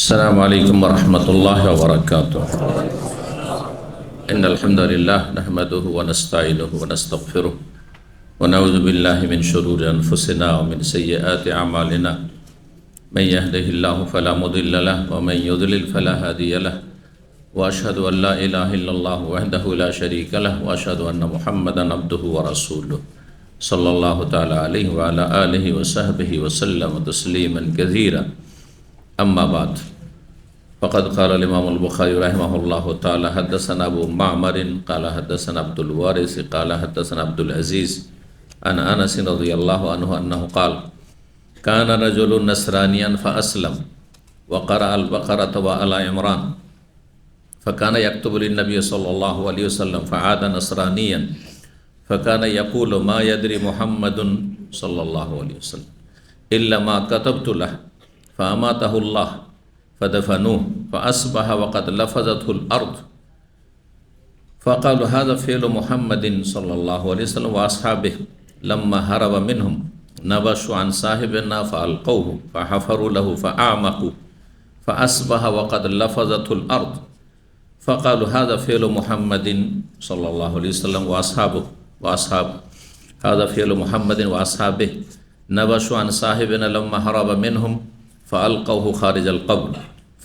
السلام عليكم ورحمة الله وبركاته. إن الحمد لله نحمده ونستعينه ونستغفره ونعوذ بالله من شرور أنفسنا ومن سيئات أعمالنا. من يهده الله فلا مضل له ومن يضلل فلا هادي له وأشهد أن لا إله إلا الله وحده لا شريك له وأشهد أن محمدا عبده ورسوله صلى الله تعالى عليه وعلى آله وصحبه وسلم تسليما كثيرا. أما بعد فقد قال الإمام البخاري رحمه الله تعالى حدثنا أبو معمر قال حدثنا عبد الوارث قال حدثنا عبد العزيز عن أنس رضي الله عنه أنه قال كان رجل نصرانيا فأسلم وقرأ البقرة وآل عمران فكان يكتب للنبي صلى الله عليه وسلم فعاد نصرانيا فكان يقول ما يدري محمد صلى الله عليه وسلم إلا ما كتبت له فأماته الله فدفنوه فأصبح وقد لفظته الأرض فقالوا هذا فعل محمد صلى الله عليه وسلم وأصحابه لما هرب منهم نبشوا عن صاحبنا فألقوه فحفروا له فأعمقوا فأصبح وقد لفظته الأرض فقالوا هذا فعل محمد صلى الله عليه وسلم وأصحاب هذا فعل محمد وأصحابه نبشوا عن صاحبنا لما هرب منهم فألقوه خارج القبر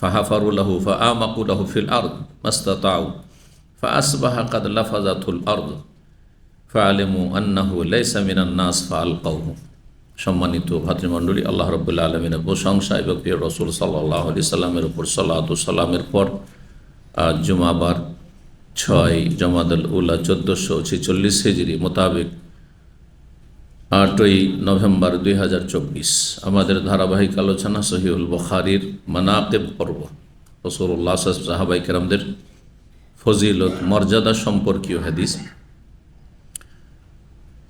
فحفروا له فأعمقوا له في الأرض ما استطاعوا فأصبح قد لفظته الأرض فعلموا أنه ليس من الناس فألقوه. সম্মানিত ভাতৃমণ্ডলী, আল্লাহ রাব্বুল আলামিনের প্রশংসা এবং প্রিয় রাসূল সাল্লাল্লাহু আলাইহি সাল্লামের উপর সালাত ও সালামের পর আজ জুমাবার 6 জমাদাল উলা 1446 হিজরি মোতাবেক 8ই নভেম্বর 2024 আমাদের ধারাবাহিক আলোচনা সহিহুল বুখারীর মানাকিব পর্ব, রাসূলুল্লাহ সাহাবায়ে কেরামদের ফজিলত মর্যাদা সম্পর্কীয় হাদিস।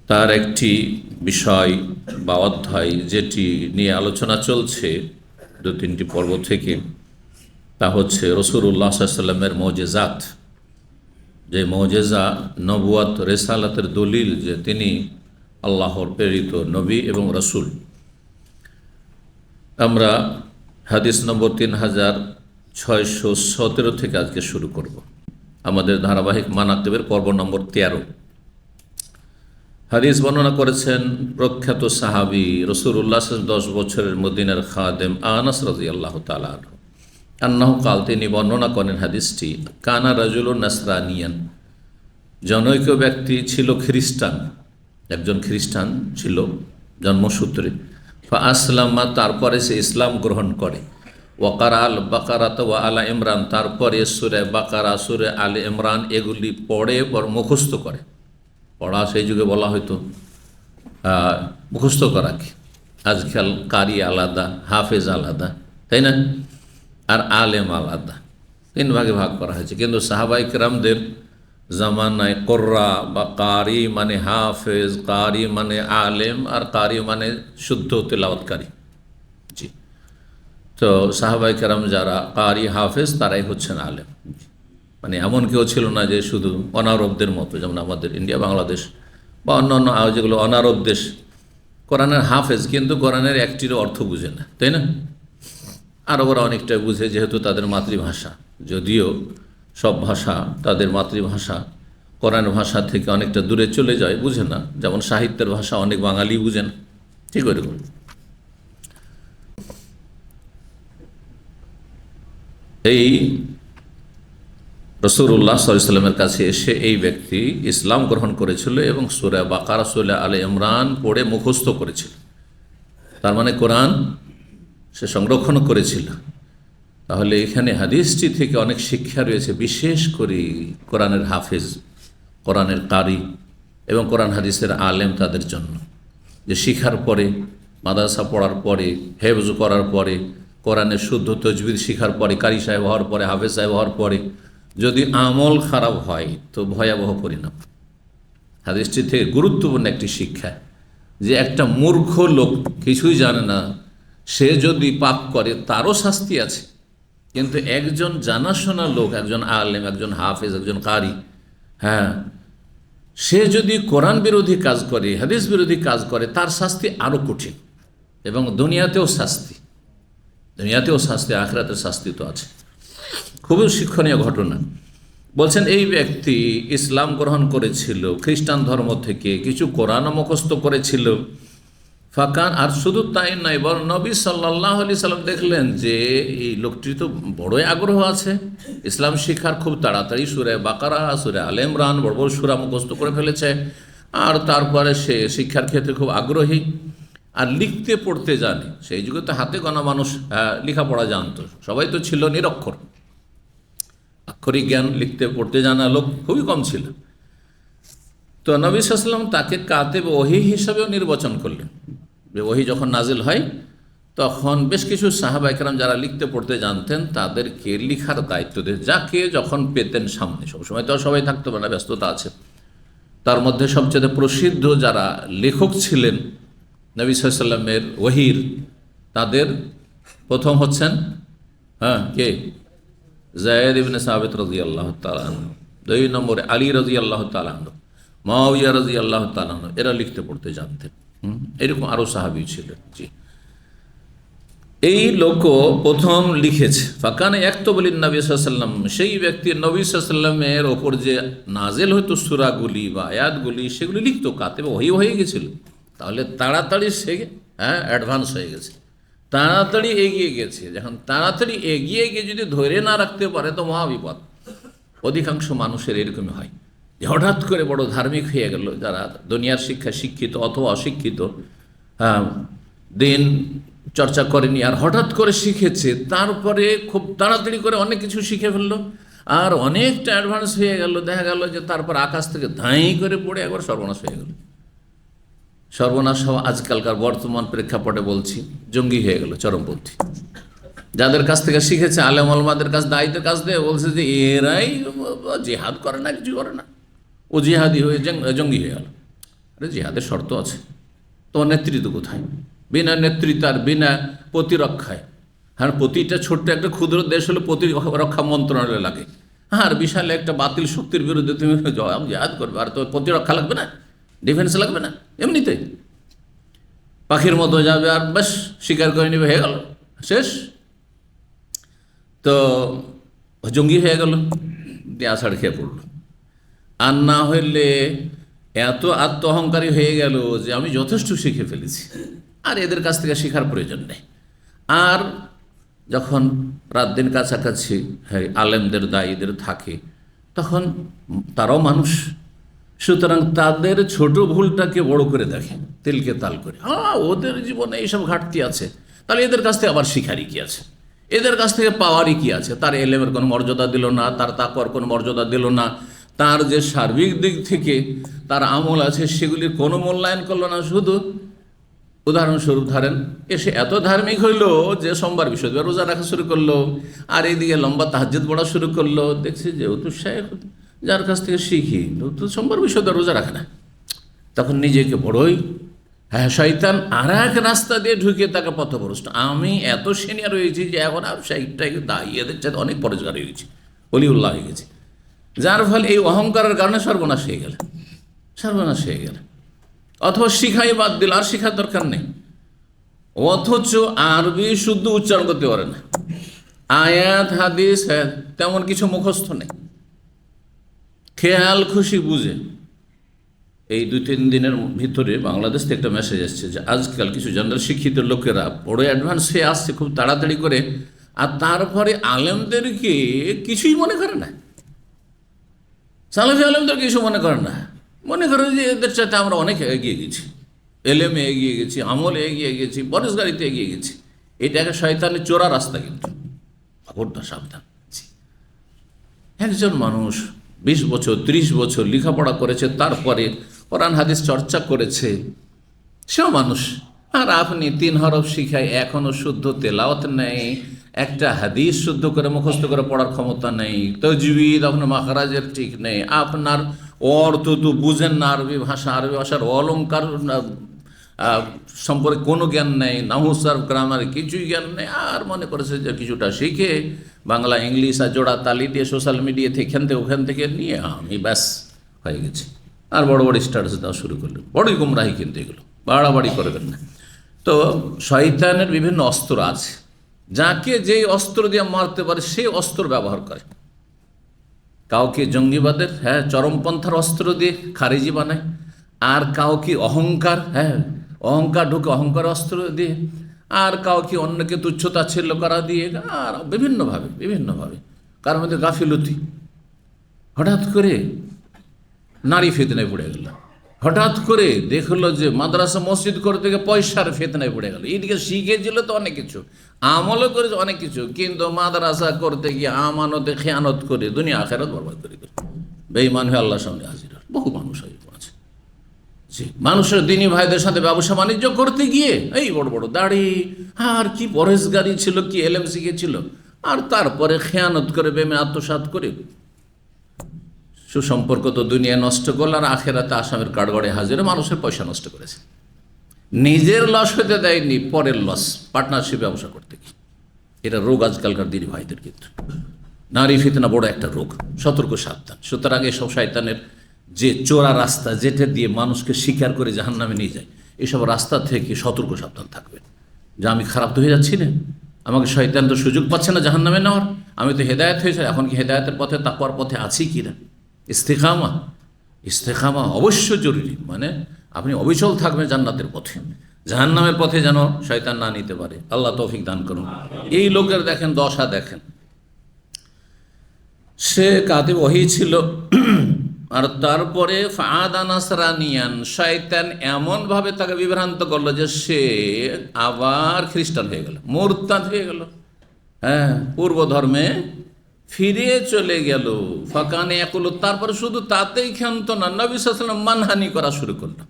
তার একটি বিষয় বা অধ্যায় যেটি নিয়ে আলোচনা চলছে 2-3টি পর্ব থেকে, তা হচ্ছে রাসূলুল্লাহ সাল্লাল্লাহু আলাইহি ওয়াসাল্লামের মুজিজাত, যে মুজিজা নবুয়ত রিসালাতের দলিল যে তিনি আল্লাহর প্রেরিত নবী এবং রাসূল। আমরা হাদিস নম্বর 3617 থেকে আজকে শুরু করব। আমাদের ধারাবাহিক মানাকিবের পর্ব নম্বর 13। হাদিস বর্ণনা করেছেন প্রখ্যাত সাহাবী রাসূলুল্লাহ 10 বছরের মদিনার খাদেম আনাস রাদিয়াল্লাহু তাআলা আনহু আন্নাহু কাল, তিনি বর্ণনা করেন হাদিসটি, কানা রাজুলুন নাসরানিয়ান, জনৈক ব্যক্তি ছিল খ্রিস্টান, একজন খ্রিস্টান ছিল জন্মসূত্রে। ফা আসলামা, তারপরে সে ইসলাম গ্রহণ করে। ওয়াকারা আল বাকারাত ওয়া আলা ইমরান, তারপরে সূরা বাকারা সূরা আল ইমরান এগুলি পড়ে মুখস্থ করে। পড়া সেই যুগে বলা হয়তো মুখস্থ করা কি, আজকাল কারি আলাদা, হাফেজ আলাদা, তাই না, আর আলেম আলাদা, 3 ভাগে ভাগ করা হয়েছে। কিন্তু সাহাবায়ে কেরামদের জামানায় কোররা বা কারি মানে হাফেজ, কারি মানে আলেম, আর কারি মানে শুদ্ধ তেলাওয়াতকারী। জি, তো সাহাবায়ে কেরাম যারা কারি হাফেজ তারাই হচ্ছেন আলেম। মানে এমন কেউ ছিল না যে শুধু অনারবদের মতো, যেমন আমাদের ইন্ডিয়া, বাংলাদেশ বা অন্যান্য যেগুলো অনারব দেশ, কোরআনের হাফেজ কিন্তু কোরআনের একটিরও অর্থ বুঝে না, তাই না। আরবরা অনেকটা বুঝে, যেহেতু তাদের মাতৃভাষা, যদিও সব ভাষা তাদের মাতৃভাষা কোরআনের ভাষা থেকে অনেকটা দূরে চলে যায়, বুঝে না। যেমন সাহিত্যের ভাষা অনেক বাঙালি বুঝে না, ঠিক ওইরকম। এই রাসূলুল্লাহ সাল্লাল্লাহু আলাইহি ওয়াসাল্লামের কাছে এসে এই ব্যক্তি ইসলাম গ্রহণ করেছিল এবং সূরা বাকারা সূরা আলে ইমরান পড়ে মুখস্থ করেছিল। তার মানে কোরআন সে সংরক্ষণ করেছিল। তাহলে এখানে হাদিসটি থেকে অনেক শিক্ষা রয়েছে, বিশেষ করে কোরআনের হাফেজ, কোরআনের কারি এবং কোরআন হাদিসের আলেম তাদের জন্য, যে শিখার পরে, মাদ্রাসা পড়ার পরে, হেফজ করার পরে, কোরআনের শুদ্ধ তাজবিদ শিখার পরে, কারি সাহেব হওয়ার পরে, হাফেজ সাহেব হওয়ার পরে যদি আমল খারাপ হয় তো ভয়াবহ পরিণাম। হাদিসটি থেকে গুরুত্বপূর্ণ একটি শিক্ষা, যে একটা মূর্খ লোক কিছুই জানে না, সে যদি পাপ করে তারও শাস্তি আছে, কিন্তু একজন জানাশোনা লোক, একজন আলেম, একজন হাফেজ, একজন কারি, সে যদি কোরআন বিরোধী কাজ করে, হাদিস বিরোধী কাজ করে, তার শাস্তি আরও কঠিন এবং দুনিয়াতেও শাস্তি, দুনিয়াতেও শাস্তি, আখিরাতের শাস্তি তো আছে। খুবই শিক্ষণীয় ঘটনা। বলছেন এই ব্যক্তি ইসলাম গ্রহণ করেছিল, খ্রিস্টান ধর্ম থেকে কিছু কোরআন মুখস্থ করেছিল। ফাকান, আর শুধু তাই নয়, বরং নবী সাল্লাল্লাহু আলাইহি সাল্লাম দেখলেন যে এই লোকটি তো বড়ই আগ্রহ আছে ইসলাম শিক্ষার, খুব তাড়াতাড়ি সূরা বাকারা, সূরা আলে ইমরান, বড় বড় সূরা মুখস্থ করে ফেলেছে। আর তারপরে সে শিক্ষার ক্ষেত্রে খুব আগ্রহী, আর লিখতে পড়তে জানে। সেই যুগে তো হাতে গোনা মানুষ লেখাপড়া জানতো, সবাই তো ছিল নিরক্ষর, আক্ষরিক জ্ঞান লিখতে পড়তে জানা লোক খুবই কম ছিল। তো নবী সাল্লাল্লাহু আলাইহি ওয়াসাল্লাম তাকে কাতেব ওহী হিসাবেও নির্বাচন করলেন। যে ওহী যখন নাজিল হয় তখন বেশ কিছু সাহাবা একরাম যারা লিখতে পড়তে জানতেন তাদেরকে লিখার দায়িত্ব দিয়ে, যাকে যখন পেতেন সামনে, সবসময় তো সবাই থাকতে পারে না, ব্যস্ততা আছে। তার মধ্যে সবচেয়ে প্রসিদ্ধ যারা লেখক ছিলেন নবী সাল্লাল্লাহু আলাইহি ওয়াসাল্লামের ওহীর, তাদের প্রথম হচ্ছেন কে? যায়েদ ইবনে সাবিত রাদিয়াল্লাহু তাআলা আনহু। 2 নম্বরে আলী রাদিয়াল্লাহু তাআলা আনহু, মুআবিয়া রাদিয়াল্লাহু তাআলা আনহু। এরা লিখতে পড়তে জানতেন। এরকম আরও সাহাবী ছিলেন। জি, এই লোকও প্রথম লিখেছে। ফাকানে ইয়াকতুবুলিন নবী সাল্লাল্লাহু আলাইহি ওয়াসাল্লাম, সেই ব্যক্তি নবী সাল্লাল্লাহু আলাইহি ওয়াসাল্লামের ওপর যে নাজেল হতো সূরাগুলি বা আয়াতগুলি, সেগুলি লিখতো। কাতেব ওহী হয়ে গেছিল, তাহলে তাড়াতাড়ি সে অ্যাডভান্স হয়ে গেছে, তাড়াতাড়ি এগিয়ে গেছে। যখন তাড়াতাড়ি এগিয়ে গিয়ে যদি ধরে না রাখতে পারে তো মহাবিপদ। অধিকাংশ মানুষের এরকমই হয় যে হঠাৎ করে বড় ধার্মিক হয়ে গেল, যারা দুনিয়ার শিক্ষা শিক্ষিত অথবা অশিক্ষিত, দিন চর্চা করেনি, আর হঠাৎ করে শিখেছে, তারপরে খুব তাড়াতাড়ি করে অনেক কিছু শিখে ফেললো, আর অনেকটা অ্যাডভান্স হয়ে গেল। দেখা গেল যে তারপর আকাশ থেকে ধাঁই করে পড়ে একবার সর্বনাশ হয়ে গেল। সর্বনাশ হওয়া আজকালকার বর্তমান প্রেক্ষাপটে বলছি, জঙ্গি হয়ে গেল, চরমপন্থী। যাদের কাছ থেকে শিখেছে, আলেম ওলামাদের কাছ, দায়ীদের কাছ দিয়ে বলছে যে এরাই জিহাদ করে না, কিছু করে না, ও জিহাদি হয়ে জঙ্গি হয়ে গেল। আরে জিহাদের শর্ত আছে, তোমার নেতৃত্ব কোথায়? বিনা নেতৃত্ব আর বিনা প্রতিরক্ষায়, প্রতিটা ছোট্ট একটা ক্ষুদ্র দেশ হলে প্রতিরক্ষা মন্ত্রণালয় লাগে। আর বিশাল একটা বাতিল শক্তির বিরুদ্ধে তুমি জিহাদ করবে, আর তোমার প্রতিরক্ষা লাগবে না, ডিফেন্স লাগবে না, এমনিতে পাখির মতো যাবে আর বেশ শিকার করে নেবে, হয়ে গেল, শেষ। তো জঙ্গি হয়ে গেল, দিয়ে আষাঢ় খেয়ে পড়ল। আর না হইলে এত আত্ম অহংকারী হয়ে গেল যে আমি যথেষ্ট শিখে ফেলেছি, আর এদের কাছ থেকে শেখার প্রয়োজন নেই। আর যখন রাত দিন কাছাকাছি আলেমদের দায়ীদের থাকে, তখন তারাও মানুষ, সুতরাং তাদের ছোট ভুলটাকে বড় করে দেখে, তেলকে তাল করে। ওদের জীবনে এইসব ঘাটতি আছে, তাহলে এদের কাছ থেকে আবার শিখারই কি আছে, এদের কাছ থেকে পাওয়ারই কি আছে? তার এলেমের কোনো মর্যাদা দিল না, তার তাকওয়ার কোনো মর্যাদা দিল না, তার যে সার্বিক দিক থেকে তার আমল আছে সেগুলির কোনো মূল্যায়ন করলো না। শুধু উদাহরণস্বরূপ ধরেন, এসে এত ধার্মিক হইল যে সোমবার বৃহস্পতিবার রোজা রাখা শুরু করলো, আর এইদিকে লম্বা তাহাজ্জুদ পড়া শুরু করলো। দেখছি যে ও তো শেখ, যার কাছ থেকে শিখি ও তো সোমবার বৃহস্পতিবার রোজা রাখে না। তখন নিজেকে বড়ই শয়তান আর এক রাস্তা দিয়ে ঢুকে তাকে পথভ্রষ্ট। আমি এত সিনিয়র হয়েছি যে এখন আর সেইটাই দাঁড়িয়েদের চাইতে অনেক পরেজগার হয়ে গেছি, অলিউল্লাহ হয়ে গেছি। যার ফলে এই অহংকারের কারণে সর্বনাশ হয়ে গেল, সর্বনাশ হয়ে গেল। অথবা শিখাই বাদ দিল, আর শিখার দরকার নেই, অথচ আরবি শুদ্ধ উচ্চারণ করতে পারে না, আয়াত হাদিস তেমন কিছু মুখস্থ নেই, খেয়াল খুশি বুঝে। এই 2-3 দিনের ভিতরে বাংলাদেশ থেকে একটা মেসেজ এসছে যে আজকাল কিছু জেনারেল শিক্ষিত লোকেরা বড় অ্যাডভান্স হয়ে আসছে খুব তাড়াতাড়ি করে, আর তারপরে আলেমদেরকে কিছুই মনে করে না, সালাফি আলেমদের কিছু মনে করে না, মনে করে যে এদের চাইতে আমরা অনেক এগিয়ে গেছি, এলেমে এগিয়ে গেছি, আমলে এগিয়ে গেছি, পরেশগারিতে এগিয়ে গেছি। এটা একটা শয়তানের চোরা রাস্তা, কিন্তু খবরদার, সাবধান। একজন মানুষ 20 বছর 30 বছর লেখাপড়া করেছে, তারপরে কোরআন হাদিস চর্চা করেছে, সেও মানুষ। আর আপনি 3 হরফ শিখায় এখনও শুদ্ধ তেলাওয়াত নেই, একটা হাদিস শুদ্ধ করে মুখস্থ করে পড়ার ক্ষমতা নেই, তাজবিদ আপনার মাখরাজের ঠিক নেই, আপনার অর্থ তো বুঝেন না, আরবি ভাষার অলঙ্কার সম্পর্কে কোনো জ্ঞান নেই, নাহু সারফ গ্রামার কিছুই জ্ঞান নেই, আর মনে করেছে যে কিছুটা শিখে বাংলা ইংলিশ আর জোড়া তালি দিয়ে সোশ্যাল মিডিয়া থেকে ওখান থেকে নিয়ে আমি ব্যাস হয়ে গেছি। আর বড় বড় স্ট্যাটাস দেওয়া শুরু করলেন, বড়ই গুমরাহি, কিন্তু এগুলো বাড়াবাড়ি করবেন না। তো শয়তানের বিভিন্ন অস্ত্র আছে, যাকে যেই অস্ত্র দিয়ে মারতে পারে সেই অস্ত্র ব্যবহার করে। কাউকে জঙ্গিবাদের চরমপন্থার অস্ত্র দিয়ে খারিজি বানায়, আর কাউকে অহংকার অহংকার ঢুকে অহংকার অস্ত্র দিয়ে, আর কাউকে অন্যকে তুচ্ছতাচ্ছিল্য করা দিয়ে, আর বিভিন্নভাবে কার মধ্যে গাফিলতি। হঠাৎ করে নারী ফিতনায় পড়ে গেল, হঠাৎ করে দেখলো যে মাদ্রাসা মসজিদ করতে গিয়ে পয়সার ফিতনায় পড়ে গেল। এইদিকে শিখেছিল তো অনেক কিছু, আমলও করেছে অনেক কিছু, কিন্তু মাদ্রাসা করতে গিয়ে আমানতে খেয়ানত করে দুনিয়া আখেরাত বরবাদ করে দিল। বেঈমান হয়ে আল্লাহর সামনে হাজির হল। বহু মানুষ আছে জি, মানুষের দিনী ভাইদের সাথে ব্যবসা বাণিজ্য করতে গিয়ে এই বড় বড় দাড়ি, আর কি পরহেজগারি ছিল, কি এলেম শিখেছিল, আর তারপরে খেয়ানত করে বেমে আত্মসাৎ করে সুসম্পর্ক তো দুনিয়া নষ্ট করল, আর আখেরাতে আসামের কাঠগড়ে হাজিরে মানুষের পয়সা নষ্ট করেছে। নিজের লস হতে দেয়নি, পরের লস, পার্টনারশিপ ব্যবসা করতে গিয়ে। এটা রোগ আজকালকার দিনী ভাইদের, কিন্তু নারী ফিতনা বড় একটা রোগ, সতর্ক সাবধান। সুতরাং এসব শয়তানের যে চোরা রাস্তা, যেটা দিয়ে মানুষকে শিকার করে জাহান্নামে নিয়ে যায়, এসব রাস্তা থেকে সতর্ক সাবধান থাকবে। যে আমি খারাপ তো হয়ে যাচ্ছি না, আমাকে শয়তান তো সুযোগ পাচ্ছে না জাহান্নামে নেওয়ার, আমি তো হেদায়েত হয়েছে, এখন কি হেদায়েতের পথে তাকওয়ার পথে আছি কি না। ইস্তেকামা অবশ্য জরুরি, মানে আপনি অবিচল থাকবেন জান্নাতের পথে, জাহান্নামের পথে যেন শয়তান না নিতে পারে। আল্লাহ তৌফিক দান করুন। এই লোকের দেখেন দশা, দেখেন সে কাতিব ওহী ছিল, আর তারপরে ফাআদা নাসরানিয়ান, শয়তান এমনভাবে তাকে বিভ্রান্ত করলো যে সে আবার খ্রিস্টান হয়ে গেল, মুরতাদ হয়ে গেল, পূর্ব ধর্মে ফিরে চলে গেল। ফাকানে ইয়াকুলু, তারপরে শুধু তাতেই ক্ষান্ত না, নবী সাল্লাল্লাহু আলাইহি ওয়াসাল্লাম মানহানি করা শুরু করলো।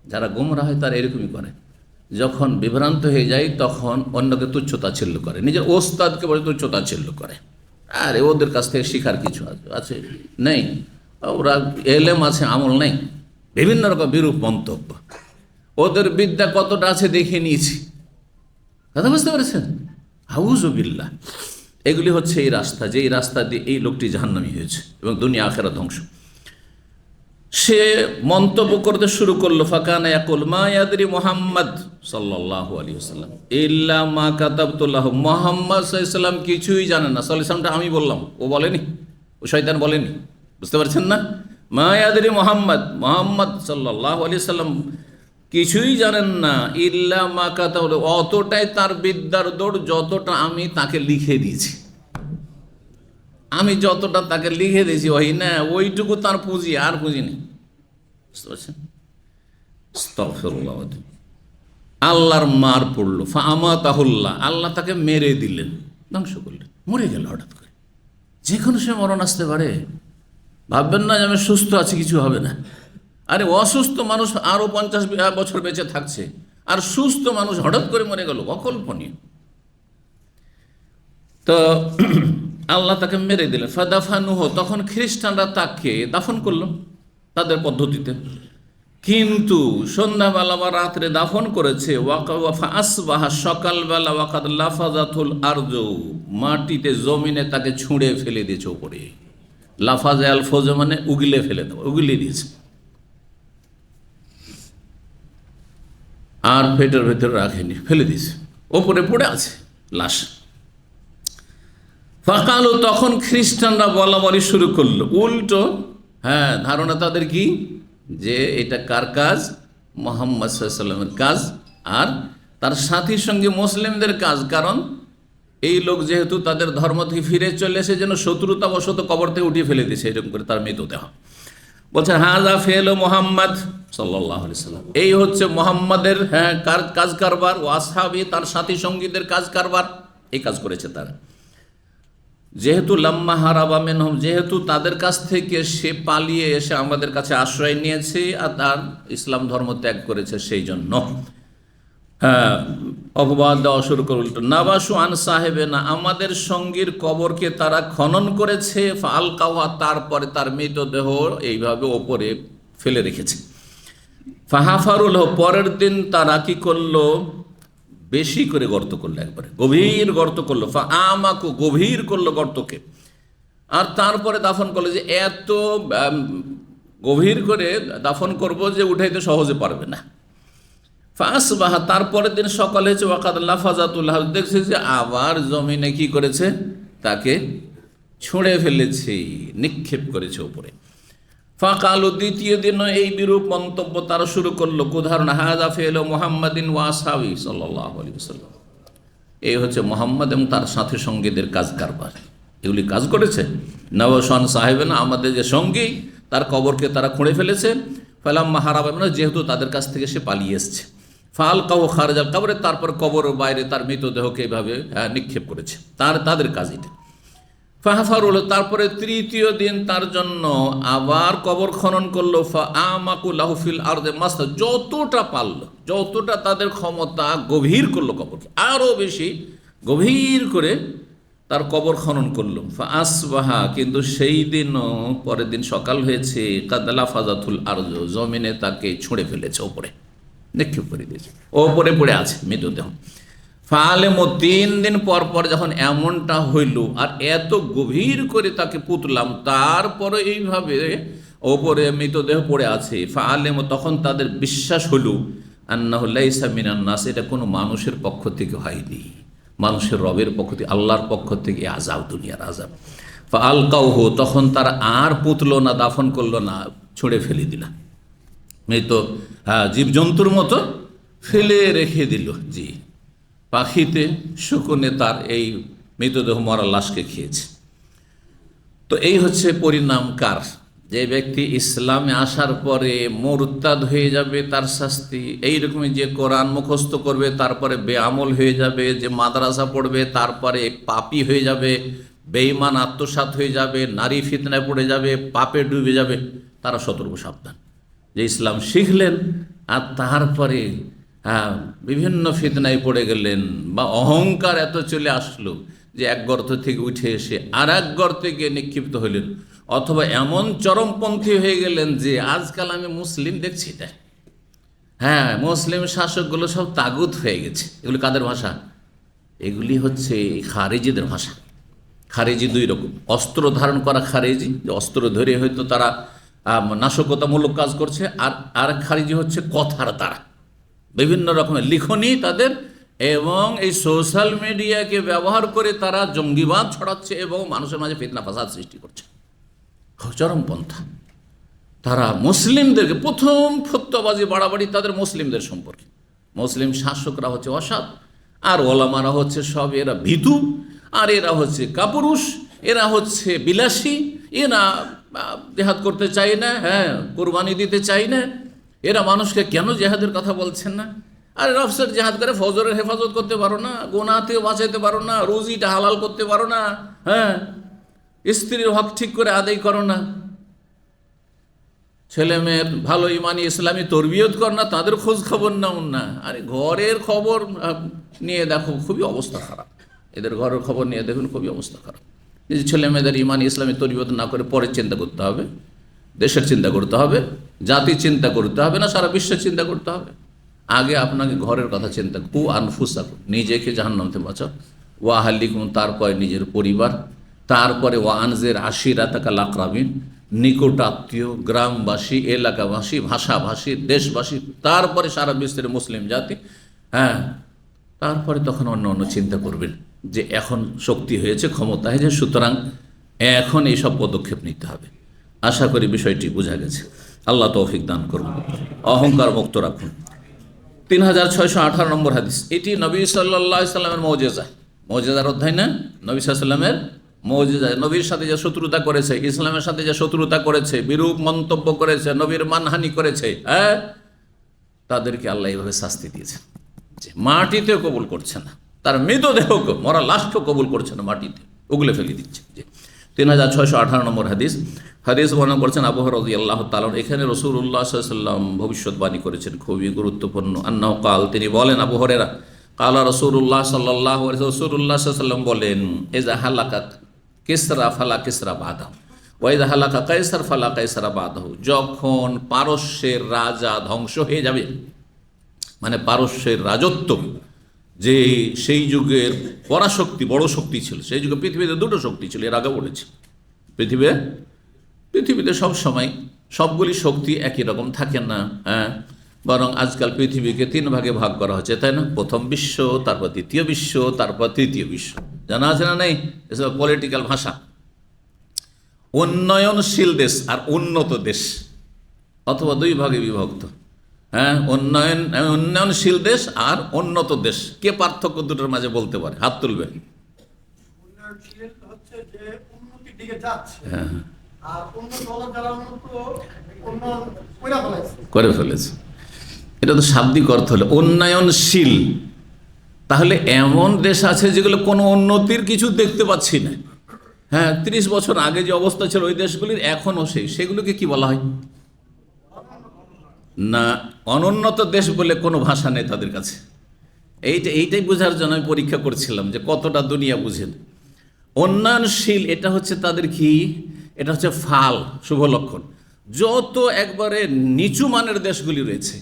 যারা গোমরাহ হয় তারা এরকমই করে, যখন বিভ্রান্ত হয়ে যায় তখন অন্যকে তুচ্ছতাচ্ছিল্য করে, নিজের ওস্তাদকে বলে তুচ্ছতাচ্ছিল্য করে। আরে ওদের কাছ থেকে শিখার কিছু আছে নেই, ওরা এলেম আছে আমল নেই, বিভিন্ন রকম বিরূপ মন্তব্য। ওদের বিদ্যা কতটা আছে দেখে নিয়েছি, কথা বুঝতে পেরেছেন? আউযুবিল্লাহ। এগুলি হচ্ছে এই রাস্তা, যে এই রাস্তা দিয়ে এই লোকটি জাহান্নামী হয়েছে এবং দুনিয়া আখিরাত ধ্বংস। সে মন্তব্য করতে শুরু করলো, ফাকানা ইয়াকুল মা ইয়াদরি মুহাম্মদ সাল্লাল্লাহু আলাইহি ওয়াসাল্লাম ইল্লা মা কাতাবতু লাহু, মুহাম্মদ সাল্লাল্লাহু আলাইহি ওয়াসাল্লাম কিছুই জানেন না। সাল্লাল্লাহু আলাইহি ওয়াসাল্লামটা আমি বললাম, ও বলেনি, ও শয়তান বলেনি, বুঝতে পারছেন না? মা ইয়াদরি মুহাম্মদ সাল্লাল্লাহু আলাইহি ওয়াসাল্লাম কিছুই জানেন না, ইল্লা মা কাতাবতু, অতটাই তার বিদ্যার দৌড় যতটা আমি তাকে লিখে দিয়েছি। আমি যতটা তাকে লিখে দিয়েছি ওই না, ওইটুকু তার পুঁজি, আর পুঁজি নেই, বুঝতে পারছেন? আস্তাগফিরুল্লাহ। আল্লাহর মার পড়লো, ফাআমাতাহুল্লাহ, আল্লাহ তাকে মেরে দিলেন, ধ্বংস করলেন, মরে গেল হঠাৎ করে। যে কোনো সময় মরণ আসতে পারে, ভাববেন না যে আমি সুস্থ আছি কিছু হবে না। আরে অসুস্থ মানুষ আরও 50 বছর বেঁচে থাকছে, আর সুস্থ মানুষ হঠাৎ করে মরে গেল, অকল্পনীয়। তো আল্লাহ তাকে মেরে দিলেন। ফাদাফানুহু, তখন খ্রিস্টানরা তাকে দাফন করলো তাদের পদ্ধতিতে, কিন্তু সন্ধ্যাবেলা বা রাত্রে দাফন করেছে। আসবাহা, সকালবেলা, ওয়াকাদ লাফাজাতুল আরজু, মাটিতে জমিনে তাকে ছুঁড়ে ফেলে দিয়েছে উপরে। লাফাজে আল ফোজে মানে উগলে ফেলে দেওয়া, উগলে দিয়েছে, আর পেটের ভেতরে রাখেনি, ফেলে দিয়েছে, ওপরে পড়ে আছে লাশ। ফাকালু, তখন খ্রিস্টানরা বলা বলি শুরু করলো উল্টো, ধারণা তাদের কি, যে এটা কার কাজ? মুহাম্মদ সাল্লাল্লাহু আলাইহি ওয়াসাল্লামের কাজ, আর তার সাথীর সঙ্গে মুসলিমদের কাজ। কারণ এই লোক যেহেতু তাদের ধর্ম থেকে ফিরে চলে এসে যেন শত্রুতাবশত কবর থেকে উঠিয়ে ফেলে দিয়েছে, এরকম করে তার মৃতদেহ। বলছে হাযা ফেলো মুহাম্মদ সাল্লাল্লাহু আলাইহি ওয়াসাল্লাম, এই হচ্ছে মুহাম্মাদের কাজ কারবার, ও আসহাবি, তার সাথী সঙ্গীদের কাজ কারবার, এই কাজ করেছে তারা। যেহেতু লাম্মা হারাবা মিনহুম, যেহেতু তাদের কাছ থেকে সে পালিয়ে এসে আমাদের কাছে আশ্রয় নিয়েছে আর তার ইসলাম ধর্ম ত্যাগ করেছে, সেই জন্য অপবাদ দেওয়া শুরু করে উল্টো। নাবাসু আন সাহেবে না, আমাদের সঙ্গীর কবরকে তারা খনন করেছে। ফালকাওয়া, তারপরে তার মৃতদেহ এইভাবে ওপরে ফেলে রেখেছে। ফাহাফারুল, পরের দিন তারা কি করলো, বেশি করে গর্ত করলো, একবারে গভীর গর্ত করলো। আমাকু, গভীর করলো গর্তকে, আর তারপরে দাফন করলো। যে এত গভীর করে দাফন করব যে উঠাইতে সহজে পারবে না। ফাসবাহা, তারপরের দিন সকালে হয়েছে, ওয়াকাদ লাফাজাতুল্লাহ, দেখছে যে আবার জমিনে কি করেছে, তাকে ছুঁড়ে ফেলেছে, নিক্ষেপ করেছে উপরে। ফাকালু, দ্বিতীয় দিন এই বিরূপ মন্তব্য তারা শুরু করলো। উদাহরণ, হাযা ফি'লু মুহাম্মাদিন ওয়া আসহাবি সাল্লাল্লাহু আলাইহি ওয়াসাল্লাম, এই হচ্ছে মোহাম্মদ এবং তার সাথী সঙ্গীদের কাজ কারবার, এগুলি কাজ করেছে। নওশান সাহেব না, আমাদের যে সঙ্গী, তার কবরকে তারা খুঁড়ে ফেলেছে। ফালাম্মা হারাবা, মানে যেহেতু তাদের কাছ থেকে সে পালিয়ে এসছে। ফালকাহু খারিজাল কবরে, তারপর কবর বাইরে তার মৃতদেহকে এইভাবে নিক্ষেপ করেছে, তাদের কাজ এটা। ফাহাফারুল, তারপরে তৃতীয় দিন তার জন্য আবার কবর খনন করলো। ফাআমাকু লাহু ফিল আরদি মাসতা, যতটা পারল, যতটা তাদের ক্ষমতা, গভীর করলো কবরকে, আরও বেশি গভীর করে তার কবর খনন করলো। ফাআসবাহা, কিন্তু সেই দিনও পরের দিন সকাল হয়েছে, কাদ লাফাজাতুল আরদ, জমিনে তাকে ছুঁড়ে ফেলেছে, ওপরে নিক্ষেপ করে দিয়েছে, ওপরে পড়ে আছে মৃতদেহ। ফালেমো, 3 দিন পর পর যখন এমনটা হইল আর এত গভীর করে তাকে পুতলাম, তারপরে এইভাবে ওপরে মৃতদেহ পড়ে আছে। ফালেমো, তখন তাদের বিশ্বাস হইল, আন্নাহু লাইসা মিনান নাস, এটা কোনো মানুষের পক্ষ থেকে হয়নি, মানুষের রবের পক্ষ থেকে, আল্লাহর পক্ষ থেকে আযাব, দুনিয়ার আযাব। ফাআলকাউহু, তখন তারা আর পুতলো না, দাফন করলো না, ছুঁড়ে ফেলে দিল, মৃত জীবজন্তুর মতো ফেলে রেখে দিল। জি, পাখিতে, শকুনে তার এই মৃতদেহ মরা লাশকে খেয়েছে। তো এই হচ্ছে পরিণাম কার? যে ব্যক্তি ইসলামে আসার পরে মুরতাদ হয়ে যাবে, তার শাস্তি এইরকমই। যে কোরআন মুখস্থ করবে তারপরে বেআমল হয়ে যাবে, যে মাদ্রাসা পড়বে তারপরে পাপী হয়ে যাবে, বেঈমান আত্মসাৎ হয়ে যাবে, নারী ফিতনায় পড়ে যাবে, পাপে ডুবে যাবে, তারা সতর্ক সাবধান। যে ইসলাম শিখলেন আর তারপরে বিভিন্ন ফিতনায় পড়ে গেলেন, বা অহংকার এত চলে আসলো যে এক গর্ত থেকে উঠে এসে আর এক গর্তে গিয়ে নিক্ষিপ্ত হইলেন, অথবা এমন চরমপন্থী হয়ে গেলেন যে আজকাল আমি মুসলিম দেখছি না, মুসলিম শাসকগুলো সব তাগুত হয়ে গেছে। এগুলি কাদের ভাষা? এগুলি হচ্ছে খারেজিদের ভাষা। খারেজি 2 রকম, অস্ত্র ধারণ করা খারেজি, যে অস্ত্র ধরে হয়তো তারা নাশকতামূলক কাজ করছে, আর খারেজি হচ্ছে কথার দ্বারা, বিভিন্ন রকমের লিখনি তাদের, এবং এই সোশ্যাল মিডিয়াকে ব্যবহার করে তারা জঙ্গিবাদ ছড়াচ্ছে এবং মানুষের মাঝে ফিতনা ফাসাদ সৃষ্টি করছে। চরমপন্থা। তারা মুসলিমদেরকে প্রথম ফতোয়াবাজি বাড়াবাড়ি তাদের মুসলিমদের সম্পর্কে। মুসলিম শাসকরা হচ্ছে অসৎ, আর ওলামারা হচ্ছে সব এরা ভীতু, আর এরা হচ্ছে কাপুরুষ, এরা হচ্ছে বিলাসী, এরা জেহাদ করতে চায় না, কোরবানি দিতে চায় না, এরা মানুষকে কেন জেহাদের কথা বলছেন না? আর নফসের জেহাদ করে ফজরের হেফাজত করতে পারো না, গুনাহ থেকে বাঁচাইতে পারো না, রুজিটা হালাল করতে পারো না, স্ত্রীর হক ঠিক করে আদায় করো না, ছেলে মেয়ের ভালো ইমানি ইসলামী তরবিয়ত কর না, তাদের খোঁজ খবর নাও না। আরে ঘরের খবর নিয়ে দেখো, খুবই অবস্থা খারাপ। এদের ঘরের খবর নিয়ে দেখুন, খুবই অবস্থা খারাপ। যে ছেলে মেয়েদের ইমানি ইসলামী তরবিয়ত না করে পরের চিন্তা করতে হবে, দেশের চিন্তা করতে হবে, জাতির চিন্তা করতে হবে না, সারা বিশ্বের চিন্তা করতে হবে। আগে আপনাকে ঘরের কথা চিন্তা, কু আনফুসাকুম, নিজেকে জাহান্নাম থেকে বাঁচাও, ওয়া আহলিকুম, তারপরে নিজের পরিবার, তারপরে ওয়া আনজির আশিরাতাকাল আকরাবিন, নিকট আত্মীয়, গ্রামবাসী, এলাকাবাসী, ভাষাভাষী, দেশবাসী, তারপরে সারা বিশ্বের মুসলিম জাতি, তারপরে তখন অন্য অন্য চিন্তা করবেন যে এখন শক্তি হয়েছে, ক্ষমতা হয়েছে, সুতরাং এখন এইসব পদক্ষেপ নিতে হবে। আশা করি বিষয়টি বোঝা গেছে। আল্লাহ তৌফিক দান করুন, অহংকার মুক্ত রাখুন। 3618 নম্বর হাদিস, এটি নবী সাল্লাল্লাহু আলাইহি সাল্লামের মওজিজা, মওজিজার অধ্যায় না, নবী সাল্লাল্লাহু আলাইহি সাল্লামের মওজিজা। নবীর সাথে যে শত্রুতা করেছে, ইসলামের সাথে যে শত্রুতা করেছে, বিরূপ মন্তব্য করেছে, নবীর মানহানি করেছে, তাদেরকে আল্লাহ এইভাবে শাস্তি দিয়েছে যে মাটিতেও কবুল করছে না, তার মৃতদেহকে, মরা লাশকেও কবুল করছে না, মাটিতে ওগুলো ফেলে দিচ্ছে। 3618 নম্বর হাদিস, বর্ণনা করছেন আবু হুরায়রা রাদিয়াল্লাহু তাআলা। এখানে রাসূলুল্লাহ সাল্লাল্লাহু আলাইহি ওয়াসাল্লাম ভবিষ্যৎবাণী করেছেন, খুবই গুরুত্বপূর্ণ। আন্নাহু কাল, তিনি বলেন, আবু হুরায়রা, কালা রাসূলুল্লাহ সাল্লাল্লাহু আলাইহি রাসূলুল্লাহ সাল্লাল্লাহু আলাইহি ওয়াসাল্লাম বলেন, ইযা হালাকাত কিসরা ফালা কিসরা বাদাহু ওয়া ইযা হালাকা কায়সার ফালা কায়সারা বাদাহু। যখন পারস্যের রাজা ধ্বংস হয়ে যাবে, মানে পারস্যের রাজত্ব, যে সেই যুগের পরাশক্তি, বড় শক্তি ছিল, সেই যুগে পৃথিবীতে 2টো শক্তি ছিল, এর আগে বলেছি। পৃথিবীতে সব সময় সবগুলি শক্তি একই রকম থাকে না, বরং আজকাল পৃথিবীকে 3 ভাগে ভাগ করা হচ্ছে, তাই না? প্রথম বিশ্ব, তারপর দ্বিতীয় বিশ্ব, তারপর তৃতীয় বিশ্ব। জানা আছে না নেই? এসব পলিটিক্যাল ভাষা। উন্নয়নশীল দেশ আর উন্নত দেশ, অথবা 2 ভাগে বিভক্ত। হ্যাঁ, উন্নয়নশীল দেশ আর উন্নত দেশ। কে পার্থক্য দুটোর মাঝে বলতে পারে? হাত তুলবে। উন্নয়নশীল হচ্ছে যে উন্নতির দিকে যাচ্ছে, হ্যাঁ, আর উন্নত হলো যারা উন্নয়ন করে ফেলেছে। এটা তো শাব্দিক অর্থ হলো উন্নয়নশীল। তাহলে এমন দেশ আছে যেগুলো কোনো উন্নতির কিছু দেখতে পাচ্ছি না। হ্যাঁ, 30 বছর আগে যে অবস্থা ছিল ওই দেশগুলির এখনও সেগুলোকে কি বলা হয়? না, অনুন্নত দেশ বলে কোনো ভাষা নেই তাদের কাছে। এইটাই বোঝার জন্য আমি পরীক্ষা করছিলাম যে কতটা দুনিয়া বুঝেন। উন্নয়নশীল এটা হচ্ছে তাদের কি, এটা হচ্ছে ফাল, শুভ লক্ষণ। যত একবারে নিচু মানের দেশগুলি রয়েছে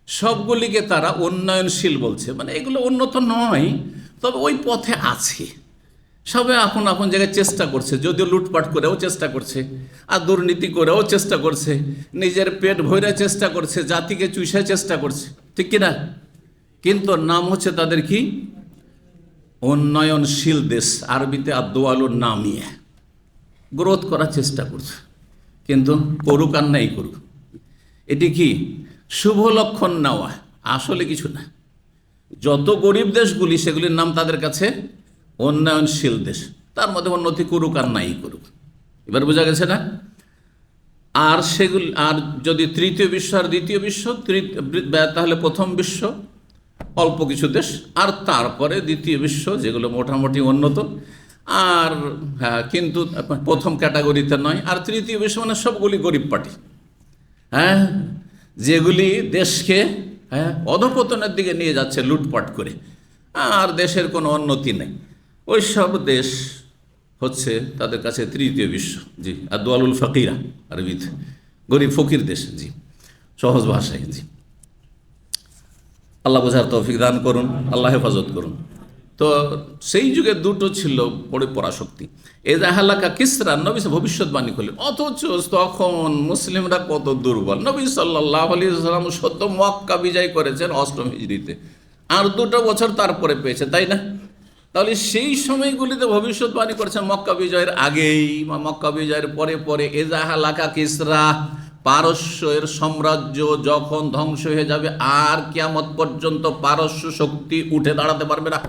সবগুলিকে তারা উন্নয়নশীল বলছে। মানে এগুলো উন্নত নয়, তবে ওই পথে আছে। সবে আপন আপন জায়গায় চেষ্টা করছে, যদিও লুটপাট করেও চেষ্টা করছে, আর দুর্নীতি করেও চেষ্টা করছে, নিজের পেট ভরে চেষ্টা করছে, জাতিকে চুষে চেষ্টা করছে, ঠিক কিনা? কিন্তু নাম হচ্ছে তাদের কি? উন্নয়নশীল দেশ। আরবিতে আদওয়ালুন নামিয়া, গ্রোথ করার চেষ্টা করছে, কিন্তু করুক আর নাই করুক, এটি কি শুভ লক্ষণ নেওয়া, আসলে কিছু না। যত গরিব দেশগুলি সেগুলির নাম তাদের কাছে উন্নয়নশীল দেশ, তার মধ্যে উন্নতি করুক আর নাই করুক। এবার বোঝা গেছে না? আর সেগুলি, আর যদি তৃতীয় বিশ্ব আর দ্বিতীয় বিশ্ব, তাহলে প্রথম বিশ্ব অল্প কিছু দেশ, আর তারপরে দ্বিতীয় বিশ্ব যেগুলো মোটামুটি উন্নত, আর হ্যাঁ কিন্তু প্রথম ক্যাটাগরিতে নয়, আর তৃতীয় বিশ্ব মানে সবগুলি গরিব পার্টি। হ্যাঁ, যেগুলি দেশকে অধঃপতনের দিকে নিয়ে যাচ্ছে লুটপাট করে, আর দেশের কোনো উন্নতি নেই, ওই সব দেশ হচ্ছে তাদের কাছে তৃতীয় বিশ্ব। জি, আদওয়ালুল ফকিরা, আরবিতে গরিব ফকির দেশ। জি, সহজ ভাষায়। জি, আল্লাহ বোঝার তৌফিক দান করুন, আল্লাহ হেফাজত করুন। তো সেই যুগে দুটো ছিল বড় পরাশক্তি। এজা হালাকা কিসরা, নবী ভবিষ্যৎবাণী করলেন, অথচ তখন মুসলিমরা কত দুর্বল। নবী সাল্লাল্লাহু আলাইহি ওয়াসাল্লাম সদ্য মক্কা বিজয় করেছেন 8ম হিজরিতে, আর 2 বছর তারপরে পেয়েছে, তাই না? তাহলে সেই সময়গুলিতে ভবিষ্যৎবাণী করেছেন মক্কা বিজয়ের আগেই বা মক্কা বিজয়ের পরে পরে। এজা হালাকা কিসরা, পারস্যের সাম্রাজ্য যখন ধ্বংস হয়ে যাবে, আর কিয়ামত পর্যন্ত পারস্য শক্তি উঠে দাঁড়াতে পারবে না,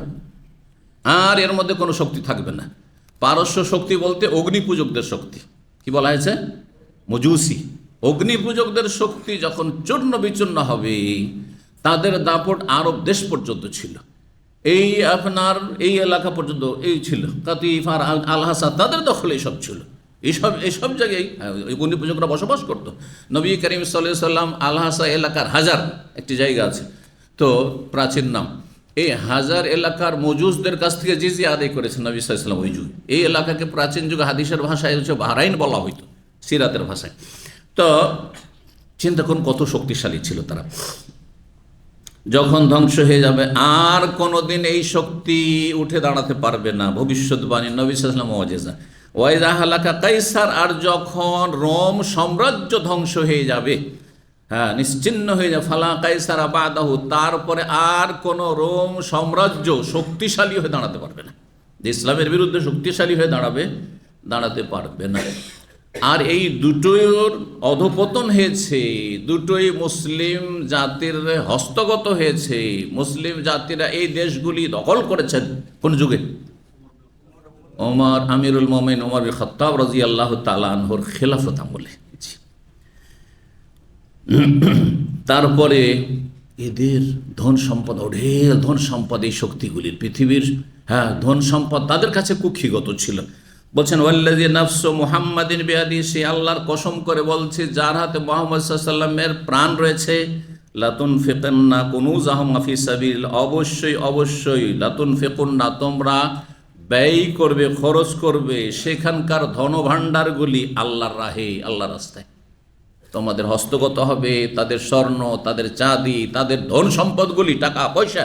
আর এর মধ্যে কোনো শক্তি থাকবে না। পারস্য শক্তি বলতে অগ্নিপূজকদের শক্তি। কি বলা হয়েছে? মজুসি। অগ্নিপূজকদের শক্তি যখন চূর্ণ বিচূর্ণ হবে, তাদের দাপট আরব দেশ পর্যন্ত ছিল, এই আপনার এই এলাকা পর্যন্ত এই ছিল, কাতিফ আর আল হাসা তাদের দখলে সব ছিল। এইসব জায়গায় অগ্নিপূজকরা বসবাস করতো। নবী করিম সাল্লাল্লাহু আলাইহি সাল্লাম আল হাসা এলাকার হাজার একটি জায়গা আছে, তো প্রাচীন নাম, এই হাজার এলাকার মজুসদের কাছ থেকে জিজিয়া আদায় করেছেন নবী সাল্লাল্লাহু আলাইহি ওয়াসাল্লাম ওই যুগে। এই এলাকাকে প্রাচীন যুগে হাদিসের ভাষায় হচ্ছে বাহরাইন বলা হইতো, সিরাতের ভাষায়। তো চিন্তা করুন কত শক্তিশালী ছিল তারা। যখন ধ্বংস হয়ে যাবে, আর কোনোদিন এই শক্তি উঠে দাঁড়াতে পারবে না। ভবিষ্যৎবাণী নবী সাল্লাল্লাহু আলাইহি ওয়াসাল্লাম মুআজিজা। ওয়াইদা হালাকা কাইসার, আর যখন রোম সাম্রাজ্য ধ্বংস হয়ে যাবে, হ্যাঁ নিশ্চিহ্ন হয়ে যাবে, ফালা কাইসারা বাদাহু, তারপরে আর কোনো রোম সাম্রাজ্য শক্তিশালী হয়ে দাঁড়াতে পারবে না, যে ইসলামের বিরুদ্ধে শক্তিশালী হয়ে দাঁড়াতে পারবে না। আর এই দুটোর অধপতন হয়েছে, দুটোই মুসলিম জাতির হস্তগত হয়েছে। মুসলিম জাতিরা এই দেশগুলি দখল করেছেন কোন যুগে? ওমর আমিরুল মোমিন ওমর বিন খাত্তাব রাদিয়াল্লাহু তাআলা আনহুর খেলাফত আমলে। তারপরে এদের ধন সম্পদ, অঢেল ধন সম্পদ, এই শক্তিগুলির পৃথিবীর ধন সম্পদ তাদের কাছে কুক্ষিগত ছিল। বলছেন ওয়াল্লাযী নাফসু মুহাম্মাদিন বিয়াদিহি, সে আল্লাহর কসম করে বলছে যার হাতে মুহাম্মদ সাল্লাল্লাহু আলাইহি ওয়াসাল্লামের প্রাণ রয়েছে, লাতুনফিকুন্না কুনুজাহুম ফি সাবিল, অবশ্যই লাতুনফিকুন্না, তোমরা ব্যয় করবে, খরচ করবে সেখানকার ধনভাণ্ডারগুলি আল্লাহর রাহে, আল্লাহর রাস্তায়। তোমাদের হস্তগত হবে তাদের স্বর্ণ, তাদের চাঁদি, তাদের ধন সম্পদগুলি, টাকা পয়সা,